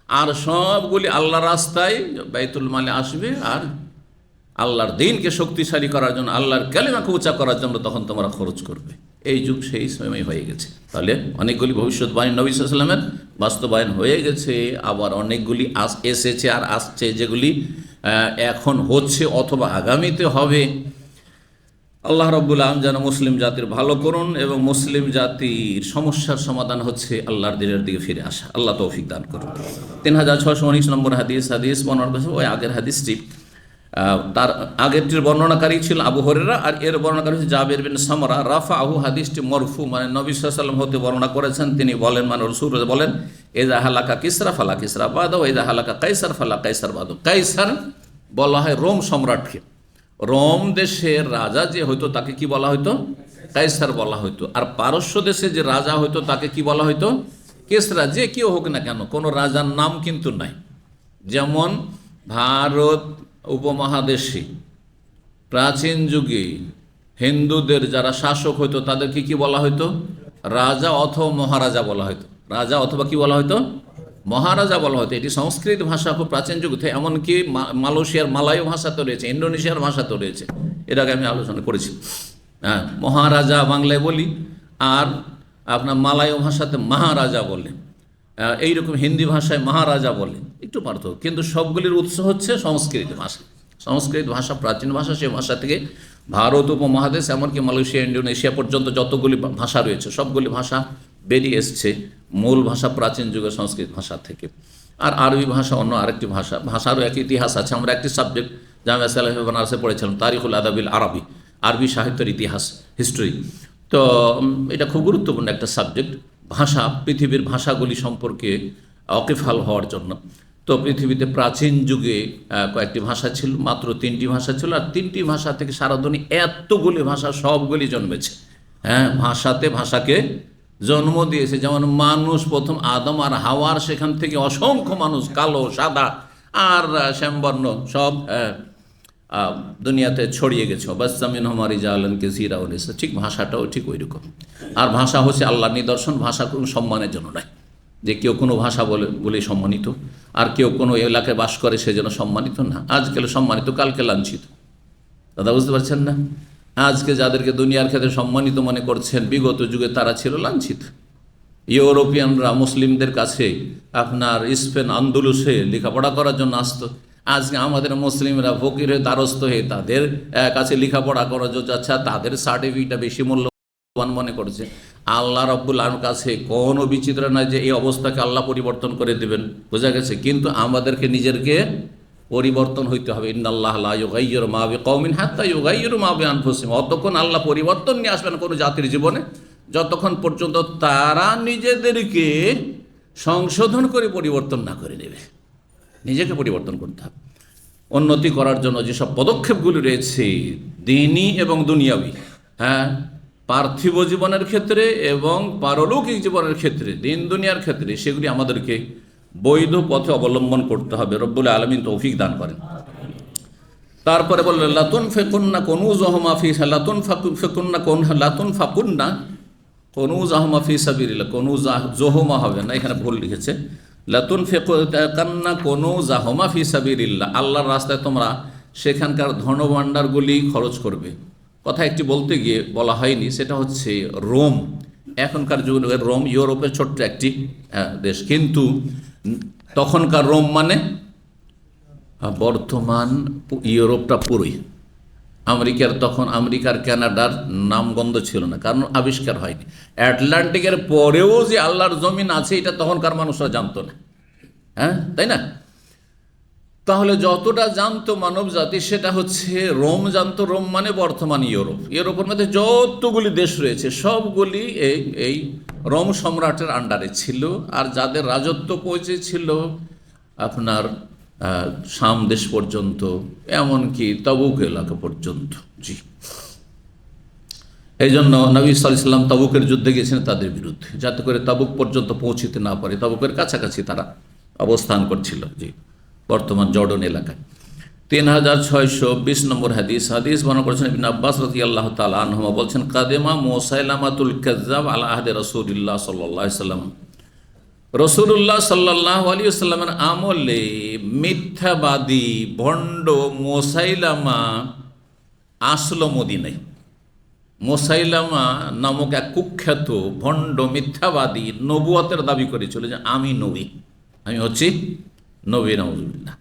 আর সবগুলি আল্লাহর রাস্তায় বাইতুল মালে আসবে। আর আল্লাহর দ্বীনকে শক্তিশালী করার জন্য, আল্লাহর কালিমাকে উঁচা করার জন্য তখন তোমরা খরচ করবে। এই যুগ সেই সময় হয়ে গেছে। তাহলে অনেকগুলি ভবিষ্যৎবাণী নবী সাল্লাল্লাহু আলাইহি ওয়াসাল্লামের বাস্তবায়ন হয়ে গেছে, আবার অনেকগুলি এসেছে আর আসছে, যেগুলি এখন হচ্ছে অথবা আগামীতে হবে। আল্লাহ রাব্বুল আলামিন যেন মুসলিম জাতির ভালো করুন, এবং মুসলিম জাতির সমস্যার সমাধান হচ্ছে আল্লাহর দিনের দিকে ফিরে আসা। আল্লাহ তৌফিক দান করুন। 3619 নম্বর হাদিস বর্ণনা করেছে ওই আগের হাদিসটি। তার আগেরটির বর্ণনাকারী ছিল আবু হুরায়রা, আর এর বর্ণনাকারী হচ্ছে জাবির বিন সামরা। রাফাহু, হাদিসটি মরফু, মানে নবী সাল্লাল্লাহু আলাইহি ওয়াসাল্লাম হতে বর্ণনা করেছেন। তিনি বলেন, মানে রাসূল বলেন, ইযা হালাকা কিসরা ফালা কিসরা বাদা, ইযা হালাকা কাইসার ফালা কাইসার বাদা। কাইসার বলা হয় রোম সম্রাটকে। রোম দেশের রাজা যে হইতো তাকে কি বলা হইতো? কাইসার বলা হইতো। আর পারস্য দেশে যে রাজা হইতো তাকে কি বলা হইতো? কিসরা। যে কেউ হোক না কেন, কোনো রাজার নাম কিন্তু নাই। যেমন ভারত উপমহাদেশে প্রাচীন যুগে হিন্দুদের যারা শাসক হইতো তাদেরকে কি বলা হইতো? রাজা অথবা মহারাজা বলা হইতো। রাজা অথবা কি বলা হইতো? মহারাজা বলা হতো। এটি সংস্কৃত ভাষা খুব প্রাচীন যুগ থেকে, এমনকি মালয়েশিয়ার মালায় ভাষাতে রয়েছে, ইন্দোনেশিয়ার ভাষাতেও রয়েছে। এর আগে আমি আলোচনা করেছি। হ্যাঁ, মহারাজা বাংলায় বলি, আর আপনার মালায় ভাষাতে মহারাজা বলে, এইরকম হিন্দি ভাষায় মহারাজা বলে, একটু পার্থক্য। কিন্তু সবগুলির উৎস হচ্ছে সংস্কৃত ভাষা। সংস্কৃত ভাষা প্রাচীন ভাষা, সে ভাষা থেকে ভারত উপমহাদেশ এমনকি মালয়েশিয়া, ইন্দোনেশিয়া পর্যন্ত যতগুলি ভাষা রয়েছে সবগুলি ভাষা বেরিয়ে এসছে মূল ভাষা প্রাচীন যুগের সংস্কৃত ভাষা থেকে। আর আরবি ভাষা অন্য আরেকটি ভাষা, ভাষারও এক ইতিহাস আছে। আমরা একটি সাবজেক্ট জামিয়া সালেহ বানারসে পড়েছিলাম, তারিখুল আদাবিল আরবি, আরবি সাহিত্যের ইতিহাস, হিস্ট্রি। তো এটা খুব গুরুত্বপূর্ণ একটা সাবজেক্ট, ভাষা, পৃথিবীর ভাষাগুলি সম্পর্কে ওয়াকিফাল হওয়ার জন্য। তো পৃথিবীতে প্রাচীন যুগে কয়েকটি ভাষা ছিল, মাত্র 3টি ভাষা ছিল, আর 3টি ভাষা থেকে সারা দুনিয়া এতগুলি ভাষা সবগুলি জন্মেছে। হ্যাঁ, ভাষাতে ভাষাকে জন্ম দিয়েছে। যেমন মানুষ প্রথম আদম আর হাওয়ার, সেখান থেকে অসংখ্য মানুষ, কালো, সাদা আর শ্যামবর্ণ, সব দুনিয়াতে ছড়িয়ে গেছে। বাসামিন হমারি জালানকে জিরা উনিসা। ঠিক ভাষাটাও ঠিক ওই রকম। আর ভাষা হচ্ছে আল্লাহর নিদর্শন। ভাষা কোনো সম্মানের জন্য নয়, যে কেউ কোনো ভাষা বলে সম্মানিত, আর কেউ কোনো এলাকায় বাস করে সেজন্য সম্মানিত না। আজকাল সম্মানিত, কালকে লাঞ্ছিত। দাদা বুঝতে পারছেন না? আজকে যাদেরকে দুনিয়ার ক্ষেত্রে সম্মানিত মনে করছেন, বিগত যুগে তারা ছিল লাঞ্ছিত। ইউরোপিয়ানরা মুসলিমদের কাছে আপনার স্পেন, আন্দোলুসে লেখাপড়া করার জন্য আসতো। আজকে আমাদের মুসলিমরা ফকির হয়ে দ্বারস্থ হয়ে তাদের কাছে লেখাপড়া করার জন্য যাচ্ছে, তাদের সার্টিফিকেটটা বেশি মূল্যবান মনে করছে। আল্লাহ রাব্বুল আলামিনের কাছে কোনো বিচিত্র নয় যে এই অবস্থাকে আল্লাহ পরিবর্তন করে দেবেন, বোঝা গেছে। কিন্তু আমাদেরকে নিজেকে পরিবর্তন হইতে হবে। ইন্নাল্লাহ লা ইউগাইয়িরু মা বিকওমিন হাত্তা ইউগাইয়িরু মা বিআনফুসিহিম। অতক্ষণ আল্লাহ পরিবর্তন নিয়ে আসবেন কোনো জাতির জীবনে যতক্ষণ পর্যন্ত তারা নিজেদেরকে সংশোধন করে পরিবর্তন না করে নেবে। নিজেকে পরিবর্তন করতে হবে। উন্নতি করার জন্য যেসব পদক্ষেপগুলি রয়েছে, দিনী এবং দুনিয়াবি, হ্যাঁ, পার্থিব জীবনের ক্ষেত্রে এবং পারলৌকিক জীবনের ক্ষেত্রে, দিন দুনিয়ার ক্ষেত্রে, সেগুলি আমাদেরকে বৈধ পথে অবলম্বন করতে হবে। রব্বুল আলামিন তৌফিক দান করেন। তারপরে বললেন লাতুন ফেকুন্না কনুজহুমা ফি লাতুন ফেকুন্না লাতুন ফাকুন্না কনুজহুমা ফি সাবিলিল্লাহ। কনুজহুমা হবে না, এখানে ভুল লিখেছে। লাতুন ফেকুন্না কনুজহুমা ফি সাবিলিল্লাহ। আল্লাহর রাস্তায় তোমরা সেখানকার ধনভাণ্ডারগুলি খরচ করবে। কথা একটি বলতে গিয়ে বলা হয়নি, সেটা হচ্ছে রোম। এখনকার যুগের রোম ইউরোপের ছোট্ট একটি দেশ, কিন্তু তখনকার রোম মানে বর্তমান ইউরোপটা পুরোই। আমেরিকার কানাডার নামগন্ধ ছিল না, কারণ আবিষ্কার হয়নি। আটলান্টিকের পরেও যে আল্লাহর জমিন আছে এটা তখনকার মানুষরা জানতো না, হ্যাঁ, তাই না? তাহলে যতটা জানতো মানব জাতি সেটা হচ্ছে রোম জানতো। রোম মানে বর্তমান ইউরোপ। ইউরোপের মধ্যে যতগুলি দেশ রয়েছে সবগুলি এই রোম সম্রাটের আন্ডারে ছিল। আর যাদের রাজত্ব পৌঁছেছিল আপনার শাম দেশ পর্যন্ত, এমনকি তাবুক এলাকা পর্যন্ত। জি, এই জন্য নবী সাল্লাল্লাহু আলাইহি ওয়াসাল্লাম তাবুকের যুদ্ধে গেছেন তাদের বিরুদ্ধে, যাতে করে তাবুক পর্যন্ত পৌঁছতে না পারে। তাবুকের কাছাকাছি তারা অবস্থান করছিল, জি, বর্তমান জর্ডন এলাকায়। 3620 নম্বর হাদিস বর্ণনা করেছেন ইবনে আব্বাস রাদিয়াল্লাহু তাআলা আনহুমা, বলছেন কাদেমা মুসাইলামাতুল কাযযাব আলা আহদি রাসূলিল্লাহ সাল্লাল্লাহু আলাইহি ওয়াসাল্লাম। রাসূলুল্লাহ সাল্লাল্লাহু আলাইহি ওয়াসাল্লামের আমলে মিথ্যাবাদী ভণ্ড মুসাইলামা আসলো মদিনায়। মুসাইলামা নামক এক কুখ্যাত ভণ্ড মিথ্যাবাদী নবুয়তের দাবি করেছিল যে আমি নবী, আমি হচ্ছি নবী, নাউজুবিল্লাহ।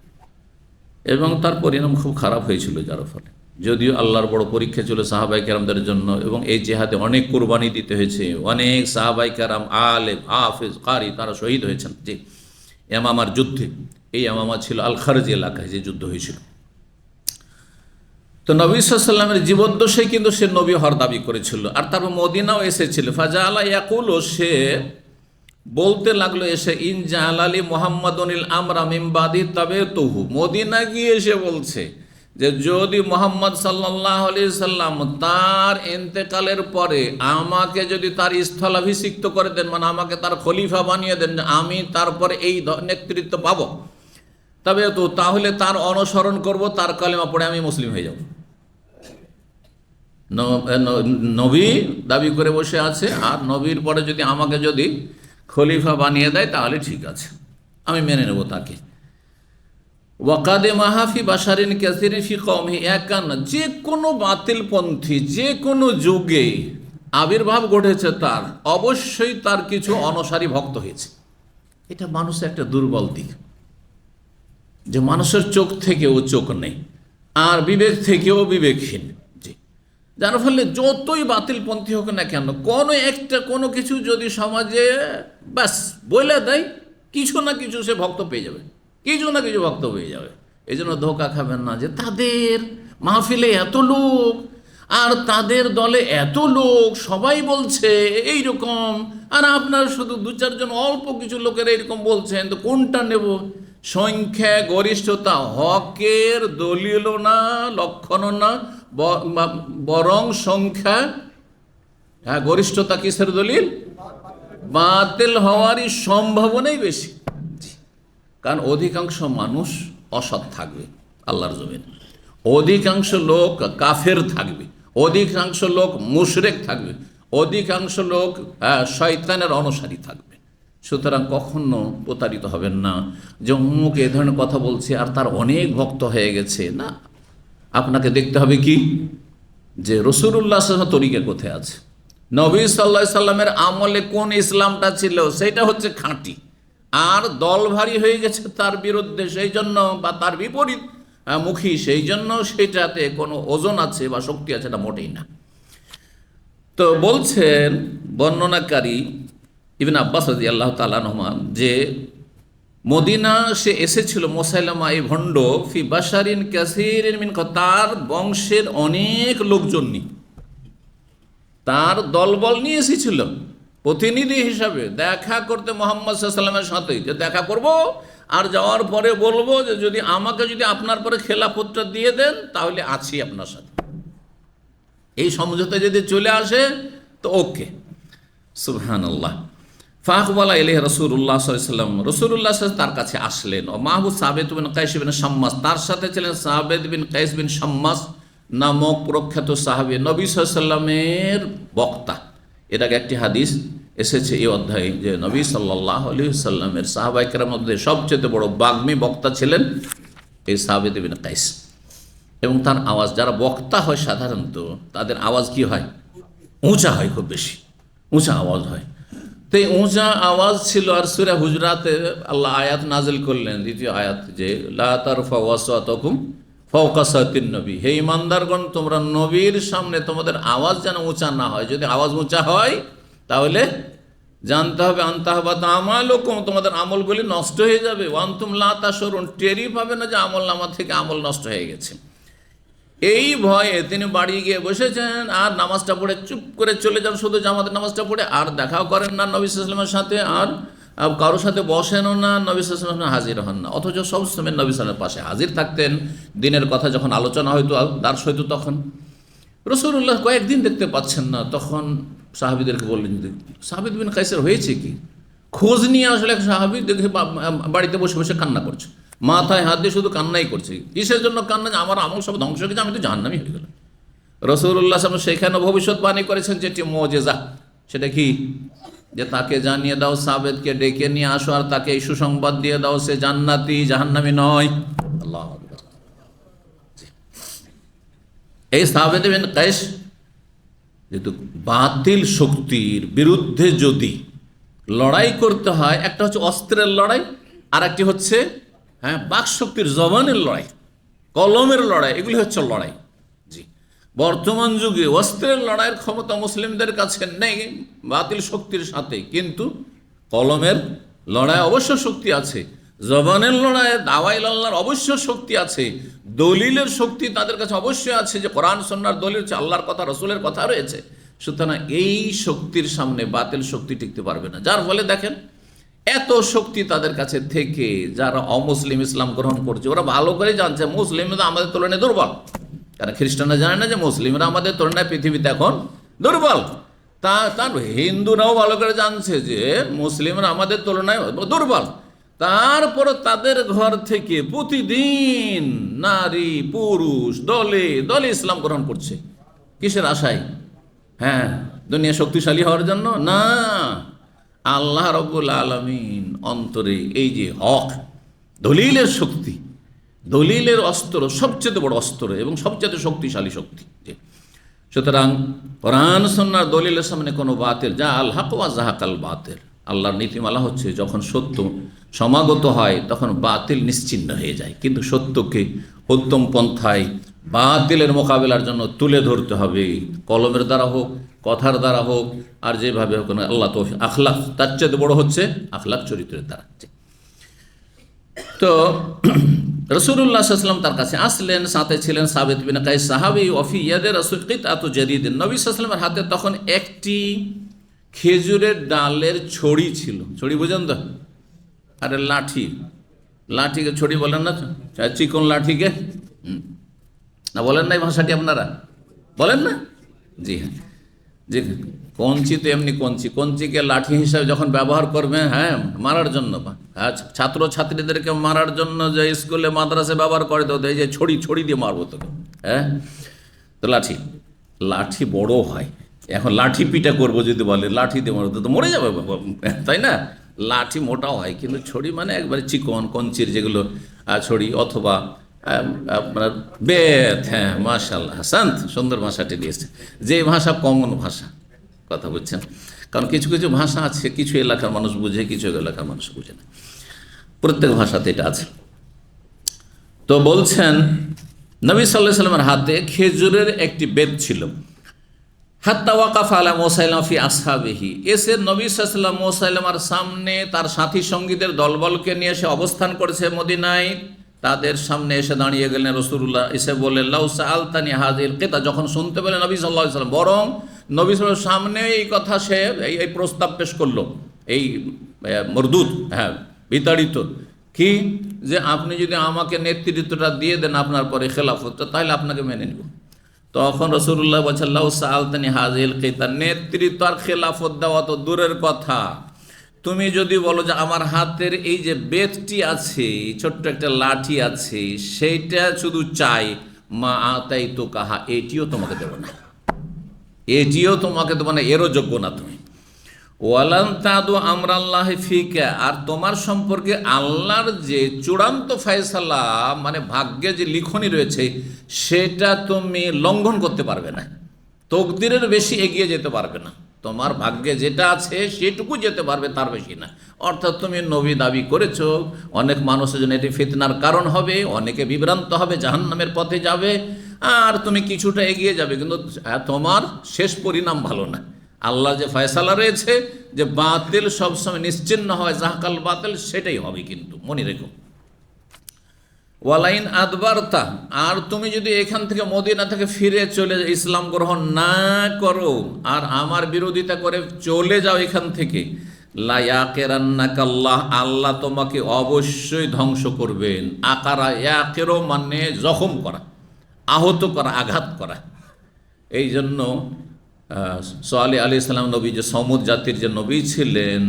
এবং তার পরিণাম খুব খারাপ হয়েছিল, যার ফলে যদিও আল্লাহর বড় পরীক্ষা ছিল সাহাবাই কেরামদের জন্য, এবং এই জেহাদে অনেক কোরবানি দিতে হয়েছে, অনেক সাহাবাই কেরাম আলেম হাফেজ কারি তারা শহীদ হয়েছেন। যে ইয়ামামার যুদ্ধে, এই ইয়ামামা ছিল আল খারজি এলাকায় যে যুদ্ধ হয়েছিল। তো নবী সাল্লামের জীবদ্দশায় কিন্তু সে নবী হওয়ার দাবি করেছিল। আর তারপর মদিনাও এসেছিল। ফাজা আলা ইয়াকুল, সে বলতে লাগলো এসে, ইন জালালি মুহাম্মাদুনিল আমরা মিমবাদি তবে তহু, মদিনা গিয়ে এসে বলছে যে যদি মুহাম্মদ সাল্লাল্লাহু আলাইহি সাল্লাম তার ইন্তেকালের পরে আমাকে যদি তার স্থলাভিষিক্ত করে দেন, মানে আমাকে তার খলিফা বানিয়ে দেন, আমি তারপরে এই নেতৃত্ব পাবো, তবে তো তাহলে তার অনুসরণ করব, তার কালেমা পড়ে আমি মুসলিম হয়ে যাব। নবী দাবি করে বসে আছে, আর নবীর পরে যদি আমাকে যদি খলিফা বানিয়ে দেয় তাহলে ঠিক আছে, আমি মেনে নেব তাকে। ওয়াকাদে মাহাফি বাশারিন কাসিরিন ফি কওমি, একান যে কোনো বাতিলপন্থী যে কোনো যুগে আবির্ভাব ঘটেছে, তার অবশ্যই তার কিছু অনুসারী ভক্ত হয়েছে। এটা মানুষের একটা দুর্বল দিক, যে মানুষের চোখ থেকেও চোখ নেই, আর বিবেক থেকেও বিবেকহীন। জি, যার ফলে যতই বাতিলপন্থী হোক না কেন, কোনো একটা কোনো কিছু যদি সমাজে ব্যাস বলে দেয়, কিছু না কিছু সে ভক্ত পেয়ে যাবে, কিছু না কিছু ভক্ত পেয়ে যাবে। এই জন্য ধোঁকা খাবেন না যে তাদের মাহফিলে এত লোক আর তাদের দলে এত লোক, সবাই বলছে এইরকম, আর আপনার শুধু দু চারজন অল্প কিছু লোকের এইরকম বলছেন, তো কোনটা নেব? সংখ্যা গরিষ্ঠতা হকের দলিলও না, লক্ষণও না, বরং সংখ্যা, হ্যাঁ, গরিষ্ঠতা কিসের দলিল? বাতিল হওয়ারই সম্ভাবনাই বেশি। কারণ অধিকাংশ মানুষ অসৎ থাকবে আল্লাহর জমিন, অধিকাংশ লোক কাফের থাকবে, অধিকাংশ লোক মুশরিক থাকবে, অধিকাংশ লোক শয়তানের অনুসারী থাকবে। সুতরাং কখনো প্রতারিত হবেন না যে অমুক এ ধরনের কথা বলছে আর তার অনেক ভক্ত হয়ে গেছে। না, আপনাকে দেখতে হবে কি যে রাসূলুল্লাহ সাল্লাল্লাহু আলাইহি ওয়াসাল্লাম তরিকা কোথায় আছে, নবী সাল্লাল্লাহু আলাইহি সাল্লামের আমলে কোন ইসলামটা ছিল, সেটা হচ্ছে খাঁটি। আর দল ভারী হয়ে গেছে তার বিরুদ্ধে, সেই জন্য, বা তার বিপরীত মুখী, সেই জন্য সেটাতে কোনো ওজন আছে বা শক্তি আছে, না, মোটেই না। তো বলছেন বর্ণনাকারী ইবনে আব্বাস রাদিয়াল্লাহু তাআলা আনহুমা যে মদিনা সে এসেছিল মুসাইলামা এই ভণ্ড, ফি বাশারিন কাসীরিন মিন, তার বংশের অনেক লোকজন নিয়ে, তার দলবল নিয়ে এসেছিল প্রতিনিধি হিসাবে দেখা করতে মুহাম্মদ সাল্লাল্লাহু আলাইহি ওয়াসাল্লামের সাথে, যে দেখা করব আর যাওয়ার পরে বলবো যে যদি আমাকে যদি আপনার পরে খেলাফতটা দিয়ে দেন তাহলে আছি আপনার সাথে, এই সমঝোতা যদি চলে আসে তো ওকে। সুবহানাল্লাহ। ফাকবালা ইলাইহি রাসূলুল্লাহ সাল্লাল্লাহু আলাইহি ওয়াসাল্লাম, রাসূলুল্লাহ সাল্লাল্লাহু তার কাছে আসলেন। ও মাহবুব সাবিত বিন কাইস বিন শাম্মাস, তার সাথে ছিলেন সাবিত বিন কাইস বিন শাম্মাস নামক প্রখ্যাত সাহাবী, নবী সাল্লাল্লাহু আলাইহি ওয়াসাল্লামের বক্তা। এর আগে একটি হাদিস এসেছে এই অধ্যায়ে যে নবী সাল্লাল্লাহু আলাইহি ওয়াসাল্লামের সাহাবায়ে কেরামের মধ্যে সবচেয়ে বড় বাগ্মী বক্তা ছিলেন এই সাবিত বিন কাইস। এবং তার আওয়াজ, যারা বক্তা হয় সাধারণত তাদের আওয়াজ কি হয়? উঁচা হয়, খুব বেশি উঁচা আওয়াজ হয়। তো এই উঁচা আওয়াজ ছিল। আর সূরা হুজরাতে আল্লাহ আয়াত নাজিল করলেন, দ্বিতীয় আয়াত, যে লা তারফাউ আসওয়াতাকুম ফাওকা সাওতিন নবী, হে ঈমানদারগণ, তোমরা নবীর সামনে তোমাদের আওয়াজ যেন উঁচা না হয়। যদি আওয়াজ উঁচা হয় তাহলে জানতে হবে আনতাহবাত আমালুকুম, তোমাদের আমলগুলি নষ্ট হয়ে যাবে। ওয়া আনতুম লা তাশউরুন, টেরই পাবে না যে আমলনামা থেকে আমল নষ্ট হয়ে গেছে। এই ভয়ে তিনি বাড়ি গিয়ে বসেছেন, আর নামাজটা পড়ে চুপ করে চলে যান, শুধু জামাতের নামাজটা পড়ে, আর দেখাও করেন না নবী সাল্লাল্লাহু আলাইহি ওয়াসাল্লামের সাথে, আর কারোর সাথে বসেনও না, নবী সাল্লাল্লাহু আলাইহি ওয়াসাল্লাম হাজির হন না। অথচ সবসময় নবী সাল্লাল্লাহু আলাইহি ওয়াসাল্লামের পাশে হাজির থাকতেন, দিনের কথা যখন আলোচনা হইতো, দার্স হইতো, তখন। রাসূলুল্লাহ কয়েকদিন দেখতে পাচ্ছেন না, তখন সাহাবীদেরকে বললেন, সাবিত বিন কাইসের হয়েছে কি? খোঁজ নিয়ে আসলে এক সাহাবী দেখে বাড়িতে বসে বসে কান্না করছে, মাথায় হাত দিয়ে শুধু কান্নাই করছে। কিসের জন্য কান্না? যে আমার আমল সব ধ্বংস হয়ে গেছে, আমি তো জাহান্নামী হয়ে গেলাম। রাসূলুল্লাহ সাল্লাল্লাহু আলাইহি ওয়াসাল্লাম সেখানে ভবিষ্যৎবাণী করেছেন যেটি মুজিজা, সেটা কি? যে তাকে জানিয়ে দাও, সাবেদকে ডেকে নিয়ে আসো, আর তাকে এই সুসংবাদ দিয়ে দাও, সে জান্নাতি, জাহান্নামী নয়। আল্লাহু আকবার। এই সাবিত বিন কাইস যেহেতু বাতিল শক্তির বিরুদ্ধে যদি লড়াই করতে হয়, একটা হচ্ছে অস্ত্রের লড়াই, আর একটি হচ্ছে বাক শক্তির, জবানের লড়াই, কলমের লড়াই, এগুলি হচ্ছে লড়াই। জি, বর্তমান যুগে অস্ত্রের লড়াইয়ের ক্ষমতা মুসলিমদের কাছে নেই বাতিল শক্তির সাথে, কিন্তু কলমের লড়াই অবশ্য শক্তি আছে, জবানের লড়াইয়ে দাওয়াইল আল্লাহর অবশ্য শক্তি আছে, দলিলের শক্তি তাদের কাছে অবশ্যই আছে, যে কোরআন সুন্নাহর দলিল হচ্ছে, আল্লাহর কথা রসুলের কথা রয়েছে। সুতরাং এই শক্তির সামনে বাতিল শক্তি টিকতে পারবে না। যার ফলে দেখেন এত শক্তি তাদের কাছে থেকে যারা অমুসলিম ইসলাম গ্রহণ করছে, ওরা ভালো করে জানছে মুসলিমরা আমাদের তুলনায় দুর্বল, কারণ খ্রিস্টানরা জানে না যে মুসলিমরা আমাদের তুলনায় পৃথিবীতে এখন দুর্বল। তার হিন্দুরাও ভালো করে জানছে যে মুসলিমরা আমাদের তুলনায় দুর্বল। তারপর তাদের ঘর থেকে প্রতিদিন নারী পুরুষ দলে দলে ইসলাম গ্রহণ করছে। কিসের আশায়? দুনিয়া শক্তিশালী হওয়ার জন্য না, আল্লাহ রাব্বুল আলামিন অন্তরে এই যে হক, দলিলের শক্তি, দলিলের অস্ত্র সবচেয়ে বড় অস্ত্র এবং সবচেয়ে শক্তিশালী শক্তি। সুতরাং কোরআন সুন্নাহর দলিলের সামনে কোনো বাতিল, যা আল হক ওয়া জাহাকাল বাতিল, আল্লাহর নীতিমালা হচ্ছে যখন সত্য সমাগত হয় তখন বাতিল নিশ্চিহ্ন হয়ে যায়, কিন্তু সত্যকে উত্তম পন্থায় বাতিলের মোকাবিলার জন্য তুলে ধরতে হবে, কলমের দ্বারা হোক, কথার দ্বারা হোক, আর যেভাবে হোক। আল্লাহ তো আখলাক, তার চেয়ে বড় হচ্ছে আখলাক, চরিত্রের দ্বারা। তো রাসূলুল্লাহ সাল্লাল্লাহু আলাইহি ওয়াসাল্লাম তার কাছে আসলেন, সাথে ছিলেন সাবিত বিন কাইস সাহাবী, ওয়াফি ইয়াদে রাসূল কিতাতু জাদীদিন, নবী সাল্লাল্লাহু আলাইহি ওয়াসাল্লামের হাতে তখন একটি খেজুরের ডালের ছড়ি ছিল। ছড়ি বুঝেন তো? আরে লাঠি, লাঠিকে ছড়ি বলেন না? চিকন লাঠিকে না বলেন না? এই ভাষাটি আপনারা বলেন না? জি হ্যাঁ, জি। কঞ্চি তো এমনি কঞ্চি, কঞ্চিকে লাঠি হিসাবে যখন ব্যবহার করবে, মারার জন্য, ছাত্র ছাত্রীদেরকে মারার জন্য যে স্কুলে মাদ্রাসে ব্যবহার করে, তো এই যে ছড়ি, ছড়ি দিয়ে মারবো তোকে, তো লাঠি, লাঠি বড় হয়। এখন লাঠি পিটা করবো যদি বলে লাঠি দিয়ে মারবো তো মরে যাবে, তাই না? লাঠি মোটাও হয়, কিন্তু ছড়ি মানে একবারে চিকন কঞ্চির যেগুলো ছড়ি, অথবা আপনার বেত। মাশাআল্লাহ, হাসান, সুন্দর ভাষাটি দিয়েছে। যে ভাষা কমন ভাষা, কথা বুঝছেন? কারণ কিছু কিছু ভাষা আছে কিছু এলাকার মানুষ বুঝে, কিছু এলাকার মানুষ বুঝে না, প্রত্যেক ভাষাতে এটা আছে। তো বলছেন নবী সাল্লাল্লাহু আলাইহি ওয়াসাল্লামের হাতে খেজুরের একটি বেত ছিল। হাত্তা ওয়াকাফা আলা মুসাইলামা ফি আসহাবিহি, এসে নবী সাল্লাল্লাহু আলাইহি ওয়াসাল্লাম মুসাইলামার সামনে তার সাথী সঙ্গীদের দলবলকে নিয়ে এসে অবস্থান করেছে মদিনায়, তাদের সামনে এসে দাঁড়িয়ে গেলেন। রাসূলুল্লাহ এসে বললেন, লাউ সাআলতানি হাযিল কিতা, যখন শুনতে পেলেন নবী সাল্লাল্লাহু আলাইহি ওয়াসাল্লাম, বরং নবী সাল্লাল্লাহু আলাইহি ওয়াসাল্লামের সামনে এই কথা সে এই প্রস্তাব পেশ করলো, এই মরদুদ, বিতাড়িত, কি যে আপনি যদি আমাকে নেতৃত্বটা দিয়ে দেন আপনার পরে খেলাফত, তাহলে আপনাকে মেনে নিব। তখন রাসূলুল্লাহ বলছেন, লাউ সাআলতানি হাযিল কিতা, নেতৃত্ব আর খেলাফত দেওয়া তো দূরের কথা, তুমি যদি বলো যে আমার হাতের এই যে বেতটি আছে, ছোট্ট একটা লাঠি আছে, সেইটা শুধু চাই, মা আতাই তো কাহা, এটিও তোমাকে দেবো না, এটিও তোমাকে দেবো না, এরও যোগ্য না তুমি। ওয়ালান তাদু আমরাল্লাহি ফিকা, আর তোমার সম্পর্কে আল্লাহর যে চূড়ান্ত ফয়সালা, মানে ভাগ্যে যে লিখনি রয়েছে, সেটা তুমি লঙ্ঘন করতে পারবে না, তকদিরের বেশি এগিয়ে যেতে পারবে না, তোমার ভাগ্যে যেটা আছে সেটুকু যেতে পারবে, তার বেশি না। অর্থাৎ তুমি নবী দাবি করেছো, অনেক মানুষের জন্য এটি ফিতনার কারণ হবে, অনেকে বিভ্রান্ত হবে, জাহান্নামের পথে যাবে, আর তুমি কিছুটা এগিয়ে যাবে, কিন্তু তোমার শেষ পরিণাম ভালো না। আল্লাহ যে ফয়সালা রয়েছে যে বাতিল সবসময় নিশ্চিহ্ন হয়, জাহাকাল বাতিল, সেটাই হবে, কিন্তু মনে রেখো। ওয়ালাইন আদবারতা, আর তুমি যদি এখান থেকে মদিনা থেকে ফিরে চলে ইসলাম গ্রহণ না করো আর আমার বিরোধিতা করে চলে যাও এখান থেকে, লা ইয়াকিরান্নাকাল্লাহ, আল্লাহ তোমাকে অবশ্যই ধ্বংস করবেন। আকারা ইয়াকিরো মানে জখম করা, আহত করা, আঘাত করা। এই জন্য সোয়ালি আলাইহিস সালাম নবী যে সমুদ জাতির যে নবী ছিলেন,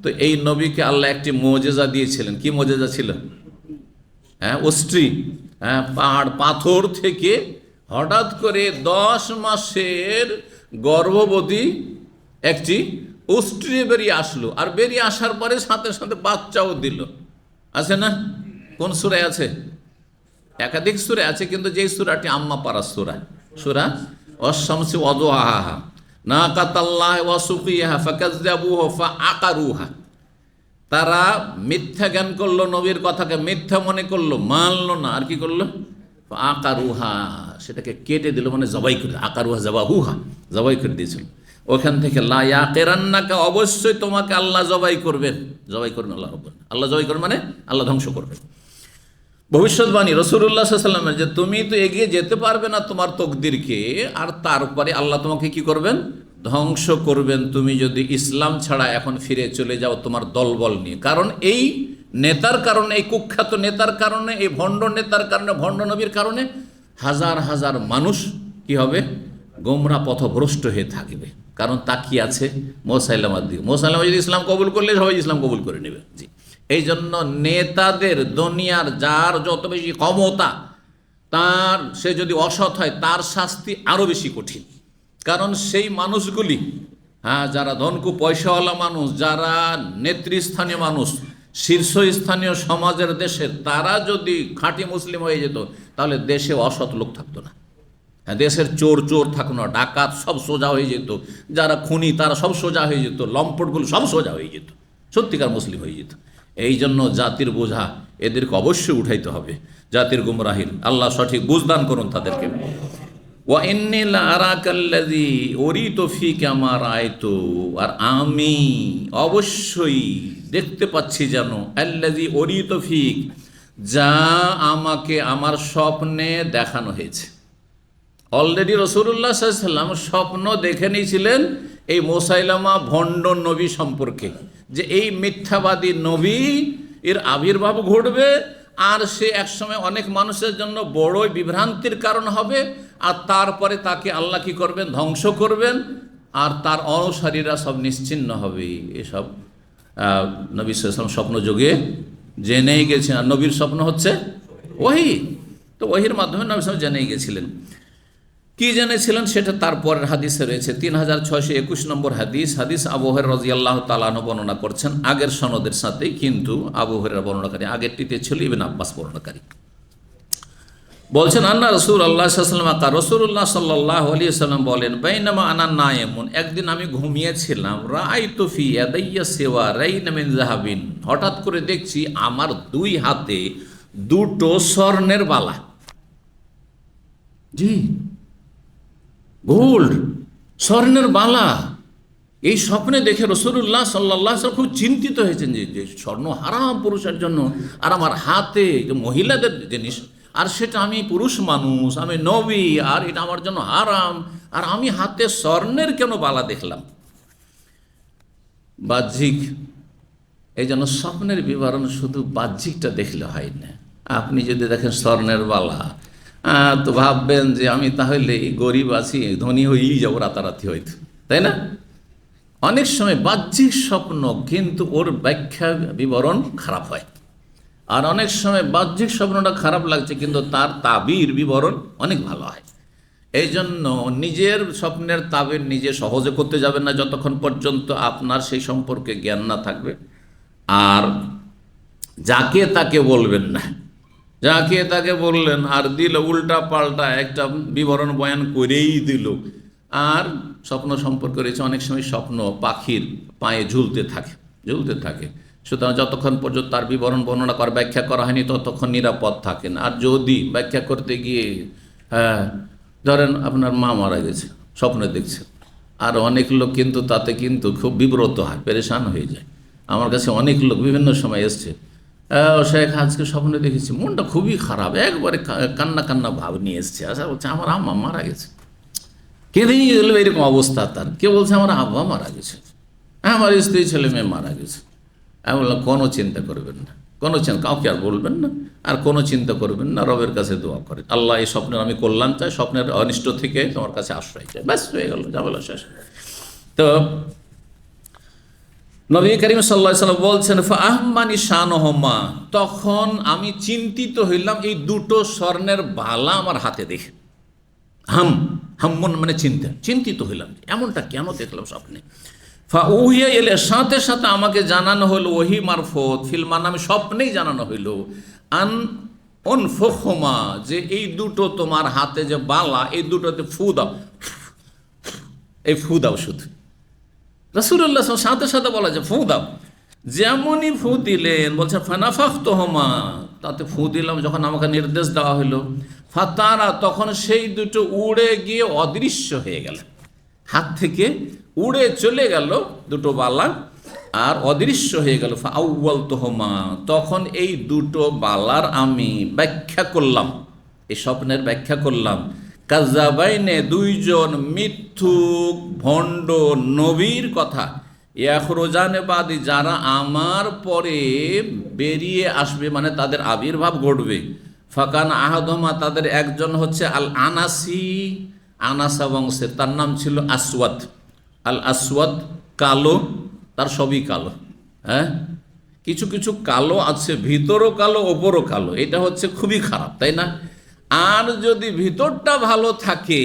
তো এই নবীকে আল্লাহ একটি মুজিজা দিয়েছিলেন। কি মুজিজা ছিল? অস্ত্রী, পাহাড় পাথর থেকে হঠাৎ করে 10 মাসের গর্ভবতী একটি অস্ত্রী বেরিয়ে আসলো, আর বেরিয়ে আসার পরে সাথে সাথে বাচ্চাও দিল। আছে না? কোন সূরায় আছে? একাধিক সূরায় আছে, কিন্তু যেই সূরাটি আম্মা পারা সূরা, সূরা অশ-শামসি ওয়া দুহাহা, নাকাতাল্লাহ ওয়া সুকিয়াহা ফাকাযযাবুহু ফাআকারুহা। তারা মিথ্যা জ্ঞান করলো, নবীর কথাকে মিথ্যা মনে করলো, মানলো না, আর কি করলো? আকারুহা, সেটাকে কেটে দিল, মানে জবাই করে, আকারুহা জবাহুহা, জবাই করে দিয়েছিল। ওখান থেকে লা ইয়াকিরান্নাকা, অবশ্যই তোমাকে আল্লাহ জবাই করবেন, জবাই করবেন আল্লাহ রাব্বুল আলামিন। আল্লাহ জবাই করবেন মানে আল্লাহ ধ্বংস করবেন। ভবিষ্যৎবাণী রাসূলুল্লাহ সাল্লাল্লাহু আলাইহি ওয়াসাল্লামের, যে তুমি তো এগিয়ে যেতে পারবে না তোমার তকদিরকে, আর তারপরে আল্লাহ তোমাকে কি করবেন? ধ্বংস করবেন, তুমি যদি ইসলাম ছাড়া এখন ফিরে চলে যাও তোমার দলবল নিয়ে। কারণ এই নেতার কারণে, এই কুখ্যাত নেতার কারণে, এই ভণ্ড নেতার কারণে, ভণ্ড নবীর কারণে হাজার হাজার মানুষ কি হবে? গোমরা পথভ্রষ্ট হয়ে থাকবে। কারণ তাকিয়ে আছে মুসাইলামার দিকে। মুসাইলামা যদি ইসলাম কবুল করলে সবাই ইসলাম কবুল করে নেবে। জি, এই জন্য নেতাদের, দুনিয়ার যার যত বেশি ক্ষমতা, তার সে যদি অসৎ হয় তার শাস্তি আরও বেশি কঠিন। কারণ সেই মানুষগুলি, যারা ধনকু পয়সাওয়ালা মানুষ, যারা নেতৃস্থানীয় মানুষ, শীর্ষস্থানীয় সমাজের, দেশের, তারা যদি খাঁটি মুসলিম হয়ে যেত তাহলে দেশে অসৎ লোক থাকতো না। দেশের চোর থাকতো না, ডাকাত সব সোজা হয়ে যেত, যারা খুনি তারা সব সোজা হয়ে যেত, লম্পটগুলো সব সোজা হয়ে যেত, সত্যিকার মুসলিম হয়ে যেত। এই জন্য জাতির বোঝা এদেরকে অবশ্যই উঠাইতে হবে, জাতির গুমরাহির। আল্লাহ সঠিক বুঝদান করুন তাদেরকে। ওয়া ইন্নী লা আরাকাল্লাযী উরিতু ফীকা মা রাআইতু, আর আমি অবশ্যই দেখতে পাচ্ছি যেন, আল্লাযী উরিতু ফীক, যা আমাকে আমার স্বপ্নে দেখানো হয়েছে। অলরেডি রাসূলুল্লাহ সাল্লাল্লাহু আলাইহি ওয়াসাল্লাম স্বপ্ন দেখে নিয়েছিলেন এই মুসাইলামা ভণ্ড নবী সম্পর্কে, যে এই মিথ্যাবাদী নবী এর আবির্ভাব ঘটবে, আর সে একসময় অনেক মানুষের জন্য বড়ই বিভ্রান্তির কারণ হবে, আর তারপরে তাকে আল্লাহ কি করবেন? ধ্বংস করবেন, আর তার অনুসারীরা সব নিশ্চিহ্ন হবে। এসব নবী সাল্লাল্লাহু আলাইহি ওয়াসাল্লাম স্বপ্ন যোগে জেনেই গেছেন। আর নবীর স্বপ্ন হচ্ছে ওহী, তো ওহীর মাধ্যমে নবী সাল্লাল্লাহু আলাইহি ওয়াসাল্লাম জেনেই গেছিলেন। কি জেনেছিলেন সেটা তারপরের হাদিসে রয়েছে। 3621 নম্বর হাদিস আবু হুরায়রা রাদিয়াল্লাহু তাআলা আনহু বর্ণনা করছেন, আগের সনদের সাথেই, কিন্তু আবু হুরায়রা বর্ণনাকারী, আগেরটিতে ছিল ইবনে আব্বাস বর্ণনাকারী। বলছেন, আন্না রাসূলুল্লাহ সাল্লাল্লাহু আলাইহি ওয়াসাল্লাম, রাসূলুল্লাহ সাল্লাল্লাহু আলাইহি ওয়াসাল্লাম বলেন, বাইনামা আনা নায়েমুন, একদিন আমি ঘুমিয়েছিলাম, রাআইতু ফি ইয়াদাইয়া সিওয়ারাইন মিন যাহাবিন, হঠাৎ করে দেখছি আমার দুই হাতে দুটো স্বর্ণের বালা। জি, গোল্ড, স্বর্ণের বালা। এই স্বপ্নে দেখে রাসূলুল্লাহ সাল্লাল্লাহু আলাইহি ওয়াসাল্লাম খুব চিন্তিত হয়েছেন যে স্বর্ণ হারাম পুরুষের জন্য, আর আমার হাতে মহিলাদের জিনিস, আর সেটা আমি পুরুষ মানুষ, আমি নবী, আর এটা আমার জন্য হারাম, আর আমি হাতে স্বর্ণের কেন বালা দেখলাম? বাহ্যিক, এই জন্য স্বপ্নের বিবরণ শুধু বাহ্যিকটা দেখলে হয় না। আপনি যদি দেখেন স্বর্ণের বালা, তো ভাববেন যে আমি তাহলে গরিব আছি, ধনী হয়েই যাবো রাতারাতি হয়তো, তাই না? অনেক সময় বাহ্যিক স্বপ্ন কিন্তু ওর ব্যাখ্যা বিবরণ খারাপ হয়, আর অনেক সময় বাহ্যিক স্বপ্নটা খারাপ লাগছে কিন্তু তার তাবির বিবরণ অনেক ভালো হয়। এই জন্য নিজের স্বপ্নের তাবির নিজে সহজে করতে যাবেন না যতক্ষণ পর্যন্ত আপনার সেই সম্পর্কে জ্ঞান না থাকবে, আর যাকে তাকে বলবেন না। যাকে তাকে বললেন আর দিল উল্টা পাল্টা একটা বিবরণ বয়ান করেই দিল। আর স্বপ্ন সম্পর্কে রয়েছে, অনেক সময় স্বপ্ন পাখির পায়ে ঝুলতে থাকে, সুতরাং যতক্ষণ পর্যন্ত তার বিবরণ বর্ণনা করা, ব্যাখ্যা করা হয়নি ততক্ষণ নিরাপদ থাকেন। আর যদি ব্যাখ্যা করতে গিয়ে ধরেন আপনার মা মারা গেছে, স্বপ্নে দেখছে, আর অনেক লোক কিন্তু তাতে কিন্তু খুব বিব্রত হয়, পেরেশান হয়ে যায়। আমার কাছে অনেক লোক বিভিন্ন সময় এসছে, শেখ আজকে স্বপ্নে দেখেছি, মনটা খুবই খারাপ, একবারে কান্না ভাব নিয়ে এসছে। আচ্ছা, বলছে আমার আম্মা মারা গেছে, কেঁদেই গেল, এরকম অবস্থা তার। কে বলছে আমার আব্বা মারা গেছে, আমার স্ত্রী ছেলে মেয়ে মারা গেছে। আমি বললাম কোনো চিন্তা করবেন না, কাউকে আর বলবেন না, আর কোনো চিন্তা করবেন না, রবের কাছে দোয়া করেন, আল্লাহ এই স্বপ্নের আমি কল্যাণ চাই, স্বপ্নের অনিষ্ট থেকে তোমার কাছে আশ্রয় চাই, ব্যাস হয়ে গেল, ঝামেলা শেষ। তো নবী করিম সাল্লাল্লাহু আলাইহি ওয়াসাল্লাম বলছেন, ফাআহমানি শানহুমা, তখন আমি চিন্তিত হইলাম এই দুটো স্বর্ণের বালা আমার হাতে দেখে। হাম্মন মানে চিন্তিত হইলাম, এমনটা কেন দেখলাম স্বপ্নে। ফাউহিয়া ইলে, সাথে সাথে আমাকে জানানো হলো, ওহি মারফত ফিল মানামি, স্বপ্নেই জানানো হইল, আন এই ফু দাও শুধু। রাসূলুল্লাহ সাথে সাথে বলা যে ফু দাও। যেমনই ফু দিলেন বলছে ফানাফাখতুহুমা, তাতে ফু দিলাম যখন আমাকে নির্দেশ দেওয়া হলো, ফাতারা, তখন সেই দুটো উড়ে গিয়ে অদৃশ্য হয়ে গেল, হাত থেকে উড়ে চলে গেল দুটো বালা আর অদৃশ্য হয়ে গেল। ফাআউয়ালতুহুমা, তখন এই দুটো বালার আমি ব্যাখ্যা করলাম, এই স্বপ্নের ব্যাখ্যা করলাম। কাযাবাইনে, দুইজন মিথ্যুক ভণ্ড নবীর কথা, ইয়াখরুজানে বাদি, যারা আমার পরে বেরিয়ে আসবে, মানে তাদের আবির্ভাব ঘটবে। ফাকান আহাদুহুমা, তাদের একজন হচ্ছে আল আনাসি, আনাসা বংশের, তার নাম ছিল আসওয়াদ। আল আসওয়াদ, কালো, তার সবই কালো। হ্যাঁ, কিছু কিছু কালো আছে, ভিতরও কালো ওপরও কালো, এটা হচ্ছে খুবই খারাপ, তাই না? আর যদি ভিতরটা ভালো থাকে,